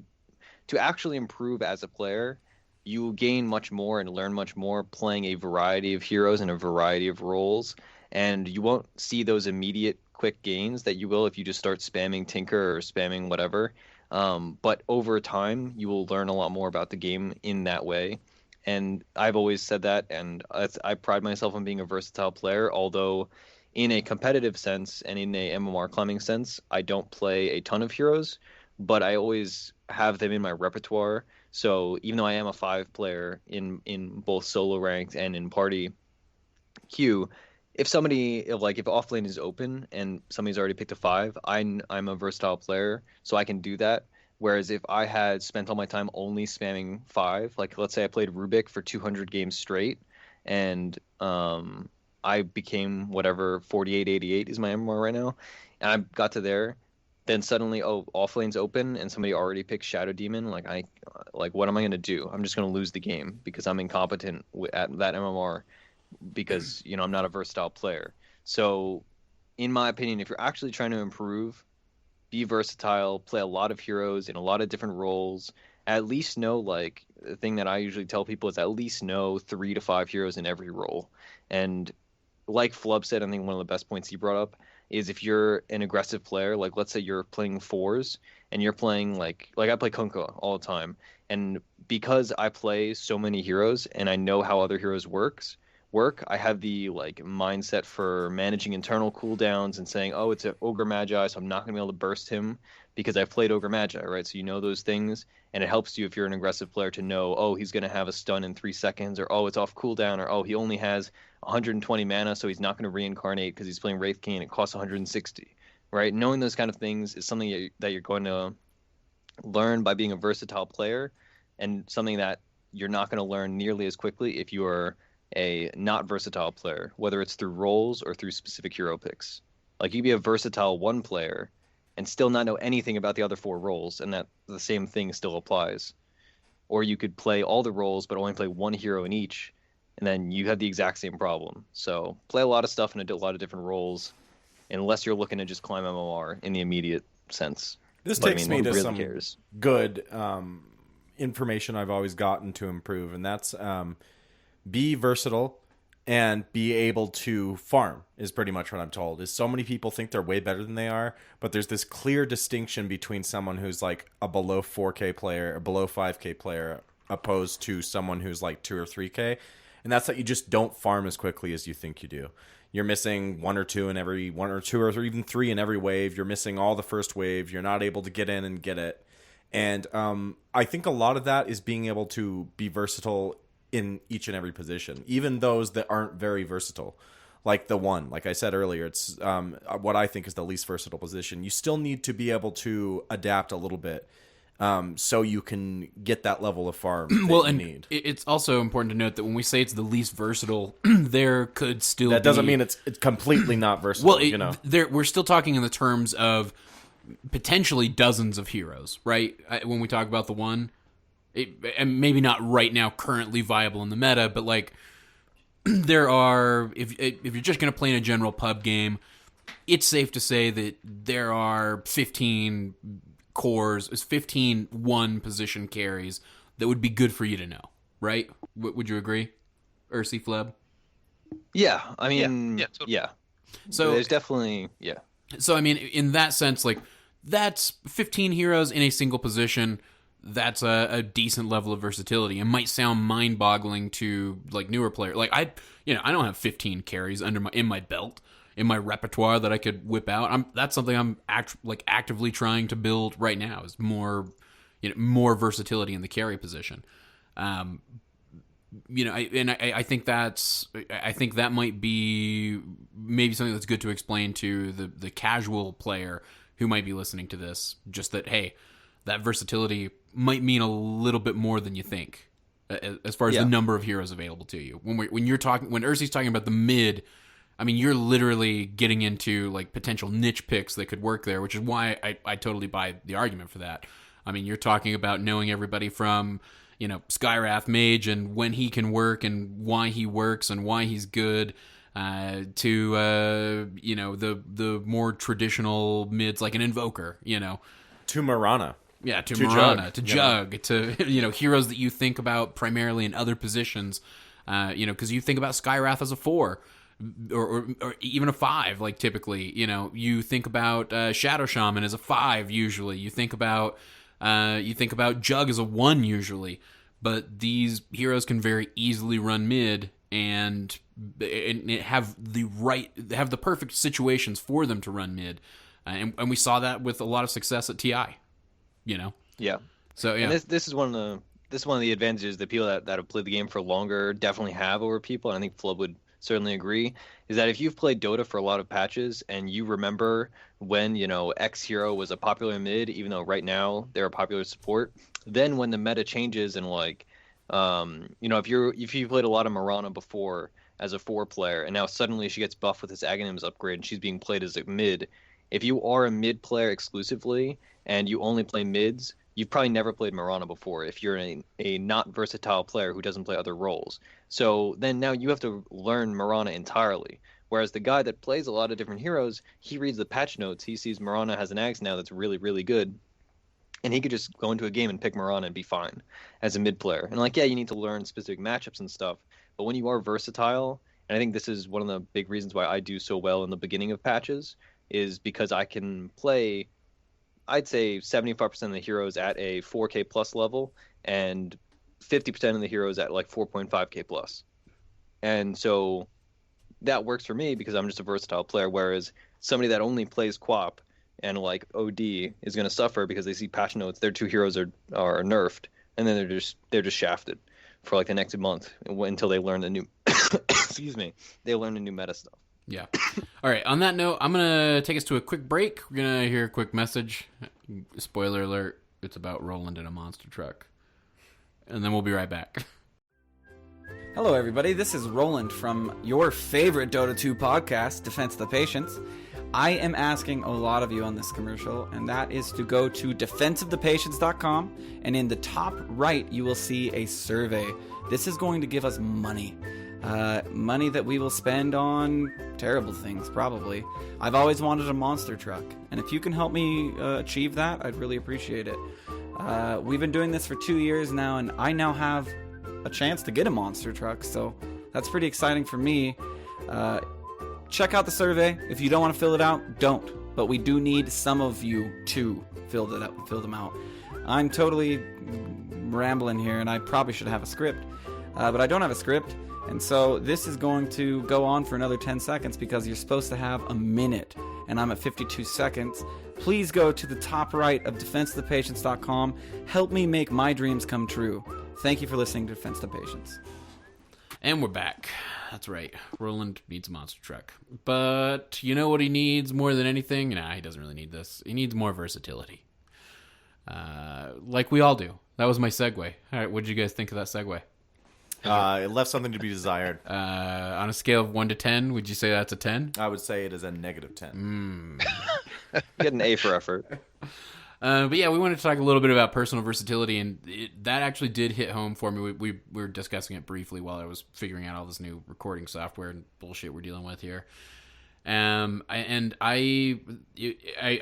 to actually improve as a player, you will gain much more and learn much more playing a variety of heroes and a variety of roles, and you won't see those immediate quick gains that you will if you just start spamming Tinker or spamming whatever. But over time, you will learn a lot more about the game in that way. And I've always said that, and I pride myself on being a versatile player, although in a competitive sense and in a MMR climbing sense, I don't play a ton of heroes, but I always have them in my repertoire. So even though I am a 5 player in both solo ranked and in party queue, if offlane is open and somebody's already picked a 5, I'm a versatile player, so I can do that. Whereas if I had spent all my time only spamming 5, like let's say I played Rubik for 200 games straight, and I became whatever 4888 is my MMR right now, and I got to there, then suddenly offlane's open and somebody already picked Shadow Demon, what am I gonna do? I'm just gonna lose the game because I'm incompetent at that MMR because I'm not a versatile player. So in my opinion, if you're actually trying to improve, be versatile, play a lot of heroes in a lot of different roles, at least know, like, the thing that I usually tell people is at least know 3 to 5 heroes in every role. And like Flubb said, I think one of the best points he brought up is if you're an aggressive player, like let's say you're playing 4s and you're playing like I play Kunkka all the time, and because I play so many heroes and I know how other heroes work, I have the mindset for managing internal cooldowns and saying, oh, it's an Ogre Magi, so I'm not going to be able to burst him because I've played Ogre Magi, right? So you know those things, and it helps you if you're an aggressive player to know, oh, he's going to have a stun in 3 seconds, or oh, it's off cooldown, or oh, he only has 120 mana, so he's not going to reincarnate because he's playing Wraith King and it costs 160, right? Knowing those kind of things is something that you're going to learn by being a versatile player, and something that you're not going to learn nearly as quickly if you are a not versatile player, whether it's through roles or through specific hero picks. Like, you can be a versatile 1 player and still not know anything about the other 4 roles, and that the same thing still applies. Or you could play all the roles but only play 1 hero in each, and then you have the exact same problem. So play a lot of stuff in a lot of different roles, unless you're looking to just climb MMR in the immediate sense. This But, takes me to really some cares? good information I've always gotten to improve, and that's be versatile and be able to farm is pretty much what I'm told. Is so many people think they're way better than they are, but there's this clear distinction between someone who's like a below 4K player, a below 5K player, opposed to someone who's like 2 or 3K, and that's that you just don't farm as quickly as you think you do. You're missing 1 or 2 in every 1 or 2 or even 3 in every wave. You're missing all the first wave. You're not able to get in and get it. And I think a lot of that is being able to be versatile in each and every position, even those that aren't very versatile. Like the 1, like I said earlier, it's what I think is the least versatile position. You still need to be able to adapt a little bit so you can get that level of farm that you need. It's also important to note that when we say it's the least versatile, there could still that doesn't mean it's completely not versatile. Well, we're still talking in the terms of potentially dozens of heroes, right? When we talk about the 1, and maybe not right now currently viable in the meta, but like there are, if you're just going to play in a general pub game, it's safe to say that there are 15 cores, 15 1 position carries that would be good for you to know, right? Would you agree, Ursi Flubb? Yeah, I mean, totally. yeah. So there's definitely, yeah. So I mean, in that sense, like that's 15 heroes in a single position. That's a decent level of versatility. It might sound mind-boggling to like newer players. Like I don't have 15 carries in my belt, in my repertoire that I could whip out. That's something I'm actively trying to build right now. Is more versatility in the carry position. I think that might be maybe something that's good to explain to the casual player who might be listening to this. Just that, hey, that versatility might mean a little bit more than you think, as far as the number of heroes available to you. When Ursi's talking about the mid, I mean, you're literally getting into like potential niche picks that could work there, which is why I totally buy the argument for that. I mean, you're talking about knowing everybody from, Skywrath Mage and when he can work and why he works and why he's good, to the more traditional mids like an Invoker, To Mirana. Yeah, to To Mirana, Jug, to Jug, to heroes that you think about primarily in other positions, because you think about Skywrath as a 4, or even a 5, like typically, you think about Shadow Shaman as a 5 usually. You think about Jug as a 1 usually, but these heroes can very easily run mid and have the perfect situations for them to run mid, and we saw that with a lot of success at TI. Yeah. So yeah, and this is one of the advantages that people that have played the game for longer definitely have over people, and I think Flubb would certainly agree, is that if you've played Dota for a lot of patches and you remember when X hero was a popular mid, even though right now they're a popular support, then when the meta changes and if you played a lot of Mirana before as a 4 player and now suddenly she gets buffed with this Aghanims upgrade and she's being played as a mid, if you are a mid player exclusively and you only play mids, you've probably never played Mirana before if you're a not versatile player who doesn't play other roles. So then now you have to learn Mirana entirely. Whereas the guy that plays a lot of different heroes, he reads the patch notes, he sees Mirana has an Axe now that's really, really good, and he could just go into a game and pick Mirana and be fine as a mid player. And you need to learn specific matchups and stuff, but when you are versatile, and I think this is one of the big reasons why I do so well in the beginning of patches, is because I can play, I'd say 75% of the heroes at a 4K plus level and 50% of the heroes at 4.5K plus. And so that works for me because I'm just a versatile player, whereas somebody that only plays QoP and OD is going to suffer because they see patch notes, their 2 heroes are nerfed, and then they're just shafted for the next month until they learn the new they learn the new meta stuff. Yeah. All right. On that note, I'm going to take us to a quick break. We're going to hear a quick message. Spoiler alert. It's about Roland in a monster truck. And then we'll be right back. Hello, everybody. This is Roland from your favorite Dota 2 podcast, Defense of the Patients. I am asking a lot of you on this commercial, and that is to go to defenseofthepatients.com, and in the top right, you will see a survey. This is going to give us money. Money that we will spend on terrible things, probably. I've always wanted a monster truck, and if you can help me achieve that, I'd really appreciate it. We've been doing this for 2 years now, and I now have a chance to get a monster truck, so that's pretty exciting for me. Check out the survey. If you don't want to fill it out, don't. But we do need some of you to fill them out. I'm totally rambling here, and I probably should have a script, but I don't have a script. And so this is going to go on for another 10 seconds because you're supposed to have a minute, and I'm at 52 seconds. Please go to the top right of defenseofthepatients.com. Help me make my dreams come true. Thank you for listening to Defense of the Patients. And we're back. That's right. Roland needs a monster truck. But you know what he needs more than anything? Nah, he doesn't really need this. He needs more versatility. Like we all do. That was my segue. All right, what did you guys think of that segue? It left something to be desired. On a scale of 1 to 10, would you say that's a 10? I would say it is a negative 10. Get an A for effort. But yeah, we wanted to talk a little bit about personal versatility, and that actually did hit home for me. We were discussing it briefly while I was figuring out all this new recording software and bullshit we're dealing with here. I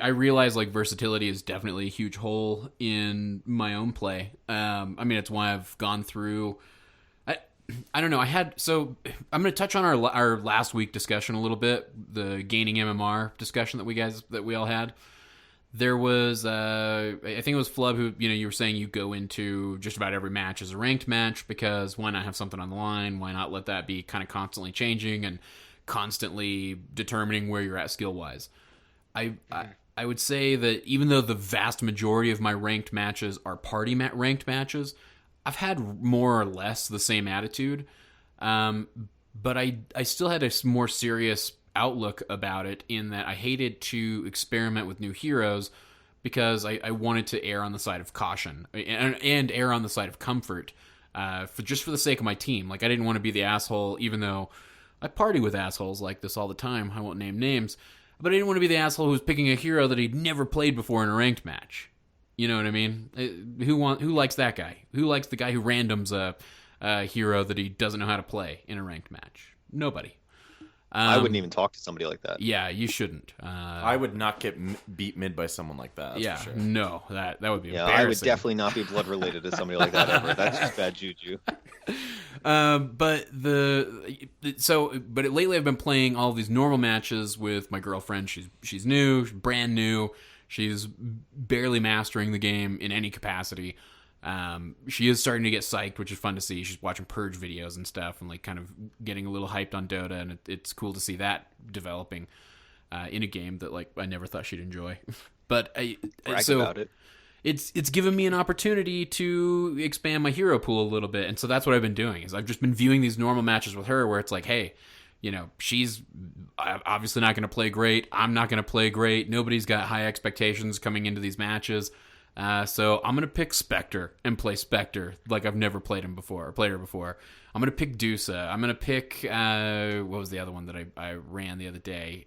realize versatility is definitely a huge hole in my own play. It's why I've gone through. I don't know. I'm going to touch on our last week discussion a little bit, the gaining MMR discussion that we all had. There was, I think it was Flubb who, you were saying you go into just about every match as a ranked match because why not have something on the line? Why not let that be kind of constantly changing and constantly determining where you're at skill-wise? I would say that even though the vast majority of my ranked matches are party ranked matches, I've had more or less the same attitude, but I still had a more serious outlook about it in that I hated to experiment with new heroes because I wanted to err on the side of caution and err on the side of comfort for the sake of my team. I didn't want to be the asshole, even though I party with assholes like this all the time. I won't name names, but I didn't want to be the asshole who's picking a hero that he'd never played before in a ranked match. You know what I mean? Who likes that guy? Who likes the guy who randoms a hero that he doesn't know how to play in a ranked match? Nobody. I wouldn't even talk to somebody like that. Yeah, you shouldn't. I would not get beat mid by someone like that. That's yeah, for sure. no, that would be Yeah, embarrassing. I would definitely not be blood related to somebody like that ever. That's just bad juju. But lately I've been playing all these normal matches with my girlfriend. She's new, brand new. She's barely mastering the game in any capacity. She is starting to get psyched, which is fun to see. She's watching Purge videos and stuff, and like kind of getting a little hyped on Dota, and it's cool to see that developing in a game that like I never thought she'd enjoy. But Brag about it. It's given me an opportunity to expand my hero pool a little bit, and so that's what I've been doing. Is I've just been viewing these normal matches with her, where it's like, hey, you know, she's obviously not going to play great. I'm not going to play great. Nobody's got high expectations coming into these matches. So I'm going to pick Spectre and play Spectre like I've never played her before. I'm going to pick Dusa. I'm going to pick, what was the other one that I ran the other day?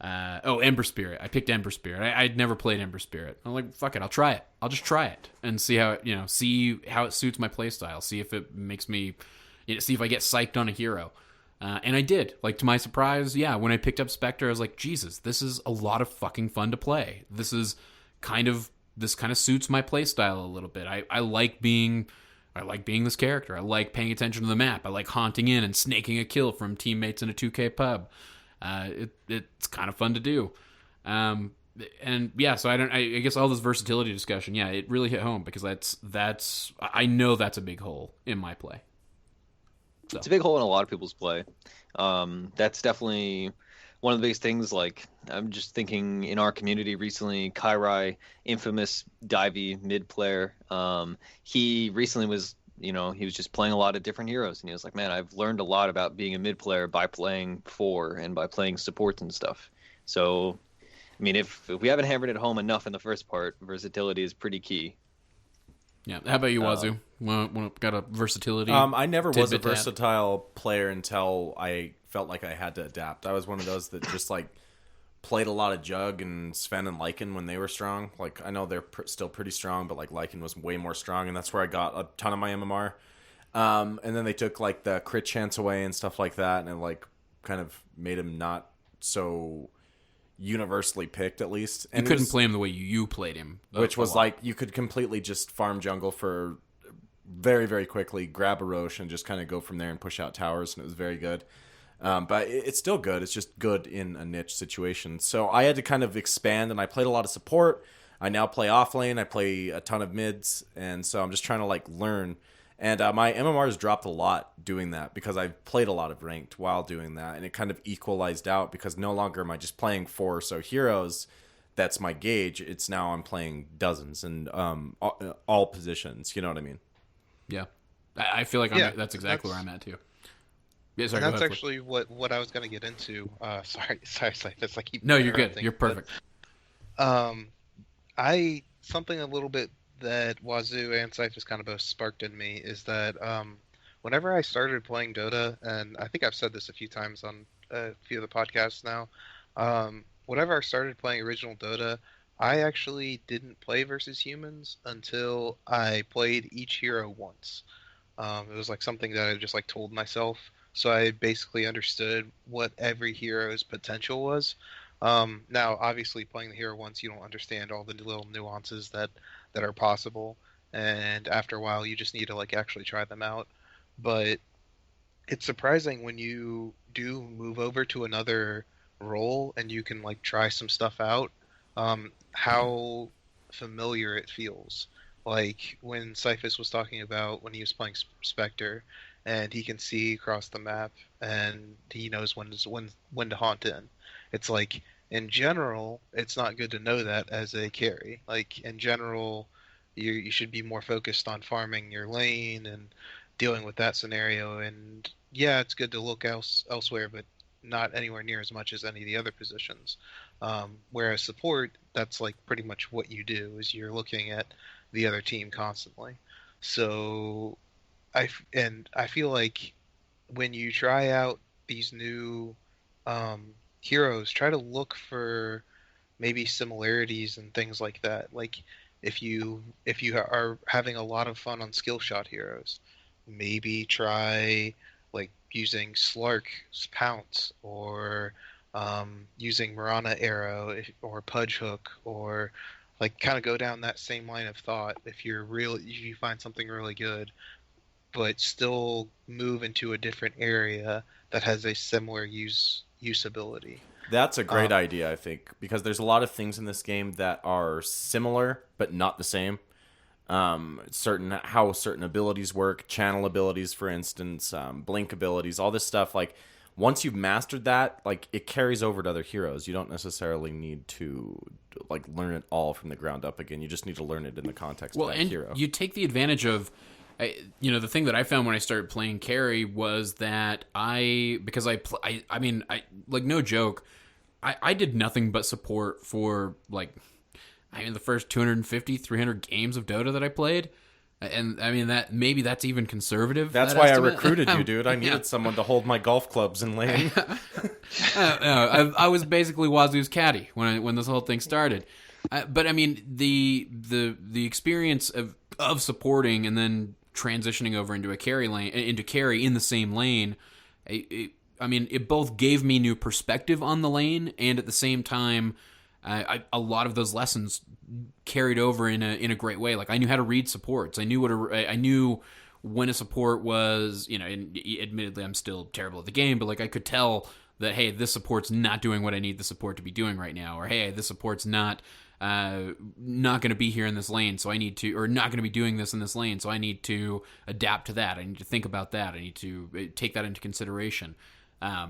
Ember Spirit. I picked Ember Spirit. I'd never played Ember Spirit. I'm like, fuck it, I'll try it. I'll just try it and see how it suits my playstyle. See if it makes me, see if I get psyched on a hero. And I did. Like, to my surprise, yeah, when I picked up Spectre, I was like, Jesus, this is a lot of fucking fun to play. This kind of suits my playstyle a little bit. I like being this character. I like paying attention to the map. I like haunting in and snaking a kill from teammates in a 2K pub. It's kind of fun to do. And yeah, so I guess all this versatility discussion, yeah, it really hit home because I know that's a big hole in my play. So. It's a big hole in a lot of people's play. That's definitely one of the biggest things. Like, I'm just thinking in our community recently, Kairai, infamous divey mid player, he recently was, he was just playing a lot of different heroes, and he was like, man, I've learned a lot about being a mid player by playing 4 and by playing supports and stuff. So, I mean, if we haven't hammered it home enough in the first part, versatility is pretty key. Yeah. How about you, Wazoo? Got a versatility? I never was a tidbit to add? versatile player until I felt like I had to adapt. I was one of those that just like played a lot of Jug and Sven and Lycan when they were strong. Like, I know they're still pretty strong, but like Lycan was way more strong, and that's where I got a ton of my MMR. And then they took like the crit chance away and stuff like that, and it like kind of made him not so universally picked, at least. And you couldn't play him the way you played him, which was like you could completely just farm jungle for very, very quickly, grab a Roche, and just kind of go from there and push out towers, and it was very good. But it's still good. It's just good in a niche situation. So I had to kind of expand, and I played a lot of support. I now play offlane. I play a ton of mids, and so I'm just trying to like learn. And my MMR has dropped a lot doing that because I've played a lot of ranked while doing that, and it kind of equalized out because no longer am I just playing 4 or so heroes. That's my gauge. It's now I'm playing dozens and all positions. You know what I mean? Yeah, I feel like that's exactly where I'm at too. Yeah, sorry, that's actually what I was going to get into. Sorry, Cyphus. I keep No, you're good. interrupting, You're perfect. Something a little bit that Wazoo and Cyphus kind of both sparked in me is that whenever I started playing Dota, and I think I've said this a few times on a few of the podcasts now, whenever I started playing original Dota, I actually didn't play versus humans until I played each hero once. It was like something that I just like told myself. So I basically understood what every hero's potential was. Now, obviously, playing the hero once, you don't understand all the little nuances that are possible. And after a while, you just need to like actually try them out. But it's surprising when you do move over to another role and you can like try some stuff out, how familiar it feels. Like when Cyphus was talking about when he was playing Spectre, and he can see across the map, and he knows when to haunt in. It's like, in general, it's not good to know that as a carry. Like, in general, you should be more focused on farming your lane and dealing with that scenario. And yeah, it's good to look elsewhere, but not anywhere near as much as any of the other positions. Whereas support, that's like pretty much what you do, is you're looking at the other team constantly. So I feel like when you try out these new heroes, try to look for maybe similarities and things like that. Like if you are having a lot of fun on skill shot heroes, maybe try like using Slark's Pounce, or using Marana Arrow, or Pudge Hook, or like kind of go down that same line of thought. If you find something really good, but still move into a different area that has a similar usability. That's a great idea, I think, because there's a lot of things in this game that are similar but not the same. How certain abilities work, channel abilities, for instance, blink abilities, all this stuff. Like, once you've mastered that, like, it carries over to other heroes. You don't necessarily need to like learn it all from the ground up again. You just need to learn it in the context of that hero. You take the advantage of, the thing that I found when I started playing carry was that I no joke, I did nothing but support for the first 250, 300 games of Dota that I played. And I mean that maybe that's even conservative. That's why I recruited you, dude. I needed someone to hold my golf clubs in lane. I was basically Wazoo's caddy when this whole thing started. But I mean the experience of supporting and then transitioning over into carry in the same lane. It both gave me new perspective on the lane, and at the same time, a lot of those lessons carried over in a great way. Like, I knew how to read supports. I knew when a support was, and admittedly I'm still terrible at the game, but like I could tell that, hey, this support's not doing what I need the support to be doing right now, or hey, this support's not going to be here in this lane, so I need to, or not going to be doing this in this lane, so I need to adapt to that. I need to think about that. I need to take that into consideration. I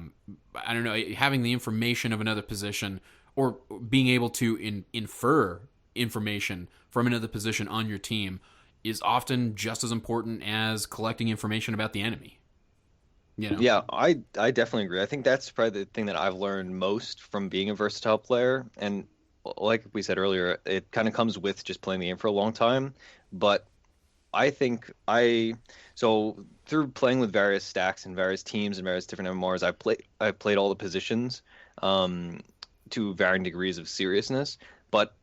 don't know, having the information of another position, or being able to infer information from another position on your team, is often just as important as collecting information about the enemy. Yeah, I definitely agree. I think that's probably the thing that I've learned most from being a versatile player. And like we said earlier, it kind of comes with just playing the game for a long time. But I think so through playing with various stacks and various teams and various different MMRs, I played all the positions to varying degrees of seriousness. But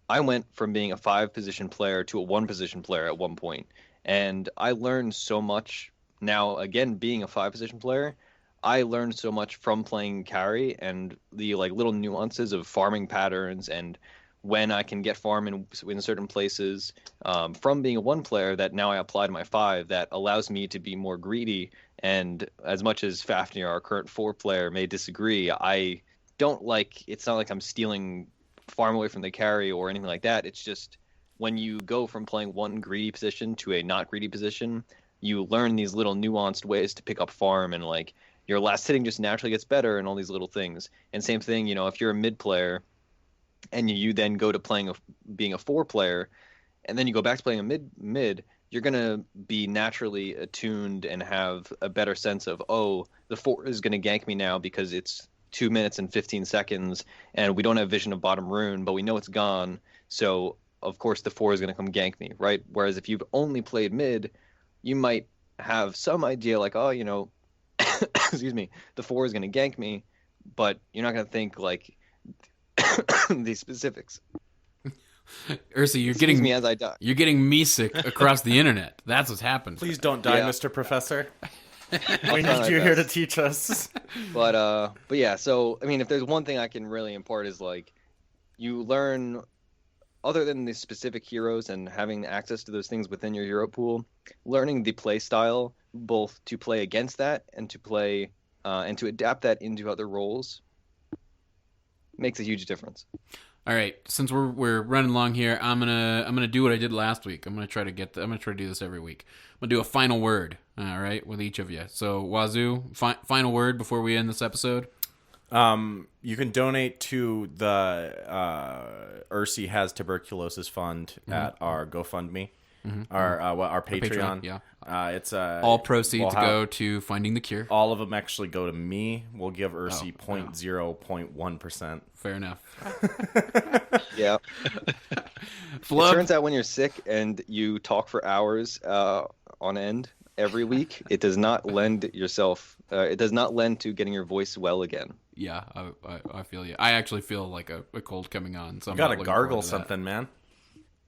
I went from being a 5-position player to a 1-position player at one point, and I learned so much. Now, again, being a 5-position player, I learned so much from playing carry and the little nuances of farming patterns and when I can get farm in certain places from being a 1 player that now I apply to my 5 that allows me to be more greedy. And as much as Fafnir, our current 4 player, may disagree, I don't it's not like I'm stealing farm away from the carry or anything like that. It's just when you go from playing one greedy position to a not greedy position, you learn these little nuanced ways to pick up farm, and your last hitting just naturally gets better and all these little things. And same thing, if you're a mid player and you then go to being a 4 player and then you go back to playing a mid, you're going to be naturally attuned and have a better sense of, oh, the 4 is going to gank me now because it's 2 minutes and 15 seconds and we don't have vision of bottom rune, but we know it's gone. So of course the 4 is going to come gank me, right? Whereas if you've only played mid, you might have some idea excuse me, the 4 is going to gank me, but you're not going to think these specifics. Ursi, you're getting me sick across the internet. That's what's happened. Please don't die, Mr. Professor. We need you here to teach us. But yeah, so I mean, if there's one thing I can really impart is you learn, other than the specific heroes and having access to those things within your hero pool, learning the play style, both to play against that and to play and to adapt that into other roles, makes a huge difference. All right, since we're running along here, I'm gonna do what I did last week. I'm gonna try to do this every week. I'm gonna do a final word, all right, with each of you. So Wazoo, final word before we end this episode. You can donate to the Ursi Has Tuberculosis Fund at our GoFundMe, our Patreon. Yeah, it's all proceeds go to finding the cure. All of them actually go to me. We'll give Ursi 0.1%. Fair enough. Yeah. Flubb. It turns out when you're sick and you talk for hours on end every week, it does not lend to getting your voice well again. Yeah, I feel you. I actually feel like a cold coming on. So you gotta gargle something, man.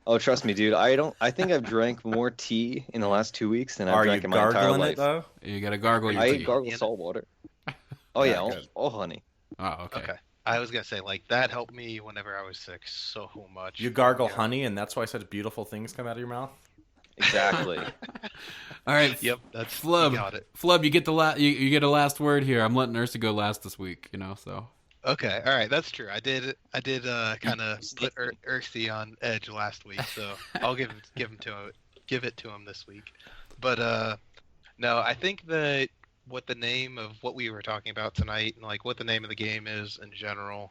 Oh, trust me, dude. I think I've drank more tea in the last 2 weeks than I've Are you drank in my entire gargling life. it though? You gotta gargle your I tea. gargle salt water. Oh yeah, good. all honey. Oh, okay. Okay. I was gonna say like that helped me whenever I was sick so much. You gargle Yeah. honey, and that's why such beautiful things come out of your mouth. Exactly. All right, Yep, that's Flubb. you got it. Flubb, you get the you get a last word here. I'm letting Ursa go last this week, so. Okay, all right, that's true. I did kind of put Ursi on edge last week, so I'll give it to him this week. But no, I think that what the name of what we were talking about tonight, and like what the name of the game is in general,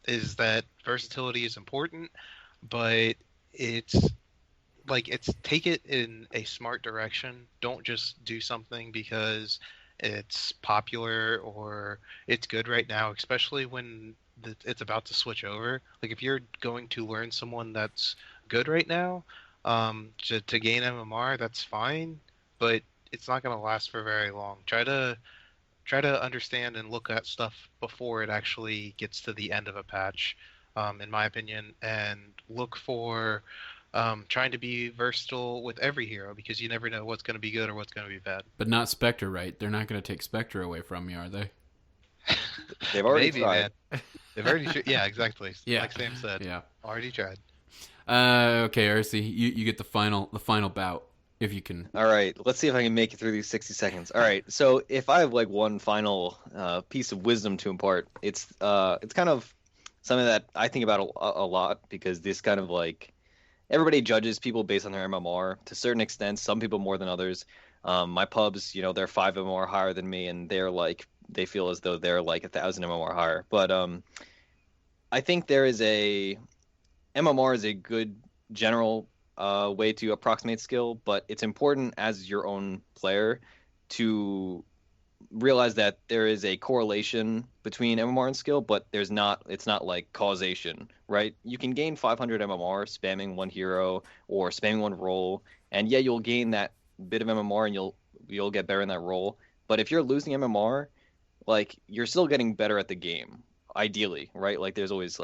is that versatility is important, but it's take it in a smart direction. Don't just do something because it's popular or it's good right now, especially when it's about to switch over. Like if you're going to learn someone that's good right now, to gain MMR, that's fine, but it's not going to last for very long. Try to understand and look at stuff before it actually gets to the end of a patch, in my opinion, and look for trying to be versatile with every hero, because you never know what's going to be good or what's going to be bad. But not Spectre, right? They're not going to take Spectre away from me, are they? They've already Maybe, tried. man. They've already yeah, exactly. Yeah. Like Sam said. Yeah. Already tried. Okay, Ursi, you get the final bout if you can. All right, let's see if I can make it through these 60 seconds. All right, so if I have like one final piece of wisdom to impart, it's kind of something that I think about a lot, because this kind of like everybody judges people based on their MMR to a certain extent. Some people more than others. My pubs, they're 5 MMR higher than me, and they feel as though they're like 1,000 MMR higher. But I think MMR is a good general way to approximate skill, but it's important as your own player to realize that there is a correlation between MMR and skill, but it's not like causation, right? You can gain 500 MMR spamming one hero or spamming one role, and yeah, you'll gain that bit of MMR and you'll get better in that role. But if you're losing MMR, like, you're still getting better at the game, ideally, right? Like, there's always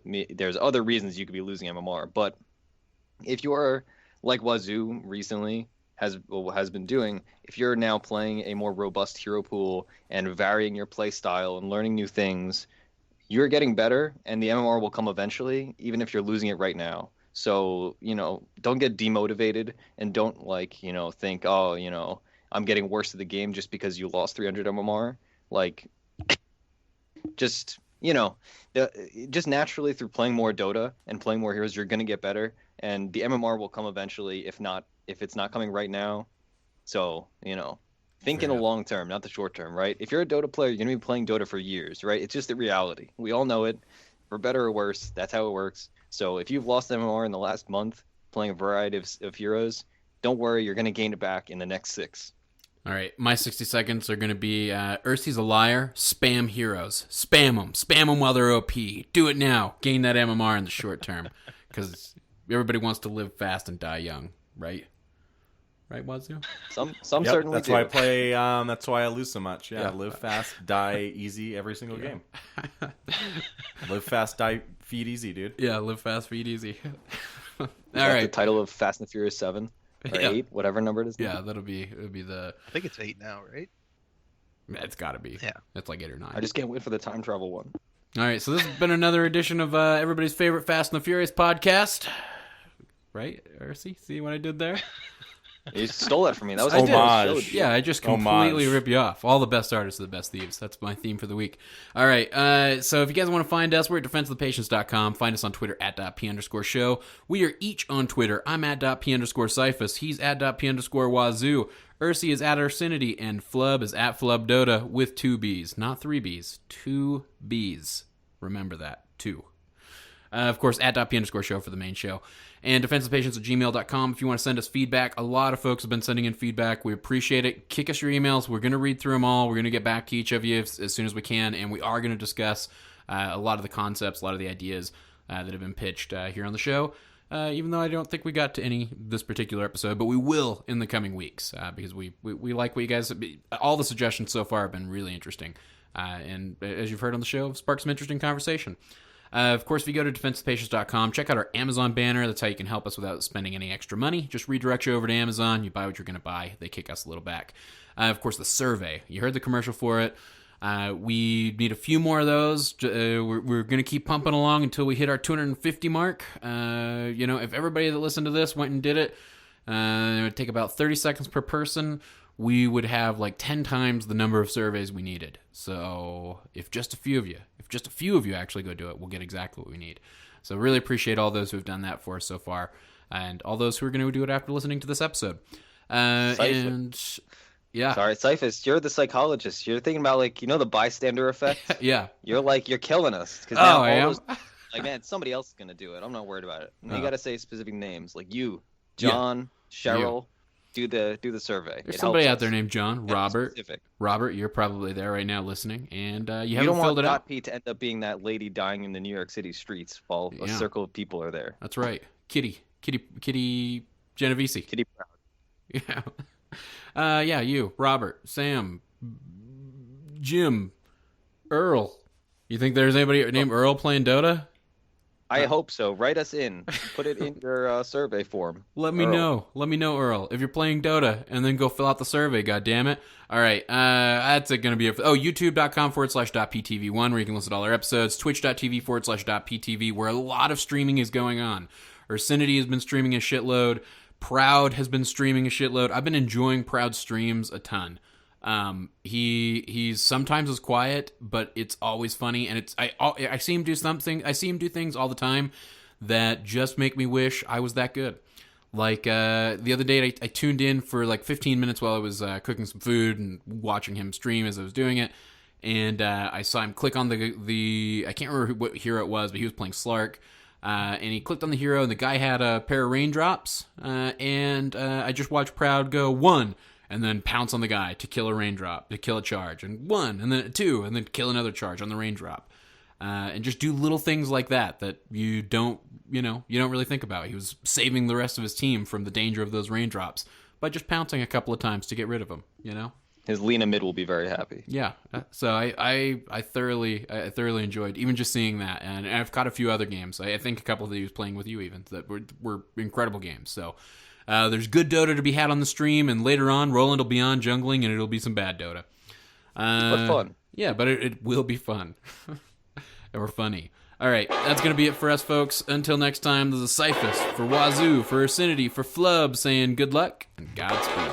there's other reasons you could be losing MMR, but if you're like Wazoo recently has been doing, if you're now playing a more robust hero pool and varying your play style and learning new things, you're getting better, and the MMR will come eventually, even if you're losing it right now. So, don't get demotivated, and don't think, oh, I'm getting worse at the game just because you lost 300 MMR. Like, just naturally through playing more Dota and playing more heroes, you're going to get better, and the MMR will come eventually, if it's not coming right now. So, think in the long term, not the short term, right? If you're a Dota player, you're going to be playing Dota for years, right? It's just the reality. We all know it. For better or worse, that's how it works. So if you've lost MMR in the last month playing a variety of heroes, don't worry, you're going to gain it back in the next 6. All right, my 60 seconds are going to be Ursi's a liar, spam heroes. Spam them while they're OP. Do it now. Gain that MMR in the short term, because everybody wants to live fast and die young, right? Right, Wazoo? Some Yep, certainly that's do. why I play. That's why I lose so much. Yeah, Yeah. live fast, die easy every single game. Live fast, die, feed easy, dude. Yeah, live fast, feed easy. All Is that the right. title of Fast and Furious 7 or Yeah. 8, whatever number it is. Yeah, it'll be the. I think it's 8 now, right? It's got to be. Yeah. It's like 8 or 9. I just can't wait for the time travel one. All right, so this has been another edition of everybody's favorite Fast and the Furious podcast. Right, Ursi? See what I did there? You stole that from me. That was I did. Homage. Yeah, I just completely Homage. rip you off. All the best artists are the best thieves. That's my theme for the week. All right, so if you guys want to find us, we're at defenseofthepatients.com. Find us on Twitter at @p_show. We are each on Twitter. I'm at @p_Cyphus. He's at @p_Wazoo. Ursi is at Ursinity, and Flubb is at FlubbDota with 2 B's. Not 3 B's, 2 B's. Remember that, 2. Of course, at @p_show for the main show. And defenseofpatients@gmail.com if you want to send us feedback. A lot of folks have been sending in feedback. We appreciate it. Kick us your emails. We're going to read through them all. We're going to get back to each of you as soon as we can. And we are going to discuss a lot of the concepts, a lot of the ideas that have been pitched here on the show. Even though I don't think we got to any this particular episode, but we will in the coming weeks because we like what you guys... All the suggestions so far have been really interesting. And as you've heard on the show, sparked some interesting conversation. Of course, if you go to defenseofthepatients.com, check out our Amazon banner. That's how you can help us without spending any extra money. Just redirect you over to Amazon. You buy what you're going to buy. They kick us a little back. Of course, the survey. You heard the commercial for it. We need a few more of those. We're going to keep pumping along until we hit our 250 mark. If everybody that listened to this went and did it, it would take about 30 seconds per person. We would have like 10 times the number of surveys we needed. So if just a few of you actually go do it, we'll get exactly what we need. So really appreciate all those who have done that for us so far, and all those who are going to do it after listening to this episode. Yeah. Sorry, Cyphus, you're the psychologist. You're thinking about the bystander effect. Yeah. You're killing us because now I am? those, man, somebody else is gonna do it. I'm not worried about it. And you got to say specific names like you, John, Cheryl. Do the survey. There's It somebody helps out there us. named John, Get Robert. specific. Robert, you're probably there right now listening, and you You haven't don't want filled it out. P to end up being that lady dying in the New York City streets while a Yeah. circle of people are there. That's right, Kitty Genovese. Kitty Proud. Yeah. You, Robert, Sam, Jim, Earl. You think there's anybody named Earl playing Dota? I hope so. Write us in. Put it in your survey form. Let me know. Let me know, Earl, if you're playing Dota, and then go fill out the survey, goddammit. All right, that's going to be it. youtube.com/.ptv1, where you can listen to all our episodes, twitch.tv/.ptv, where a lot of streaming is going on. Ursinity has been streaming a shitload. Proud has been streaming a shitload. I've been enjoying Proud streams a ton. He's sometimes is quiet, but it's always funny, and I see him do something. I see him do things all the time that just make me wish I was that good. Like the other day, I tuned in for like 15 minutes while I was cooking some food and watching him stream as I was doing it, and I saw him click on the I can't remember what hero it was, but he was playing Slark. And he clicked on the hero, and the guy had a pair of raindrops, and I just watched Proud go 1, and then pounce on the guy to kill a raindrop, to kill a charge, and 1, and then 2, and then kill another charge on the raindrop, and just do little things like that you don't really think about. He was saving the rest of his team from the danger of those raindrops by just pouncing a couple of times to get rid of them. His Lena mid will be very happy. Yeah, so I thoroughly enjoyed even just seeing that, and I've got a few other games. I think a couple that he was playing with you even that were incredible games. So there's good Dota to be had on the stream, and later on, Roland will be on jungling, and it'll be some bad Dota. But fun. Yeah, but it will be fun. Or funny. All right, that's going to be it for us, folks. Until next time, this is Cyphus for Wazoo, for Ursinity, for Flubb, saying good luck and Godspeed.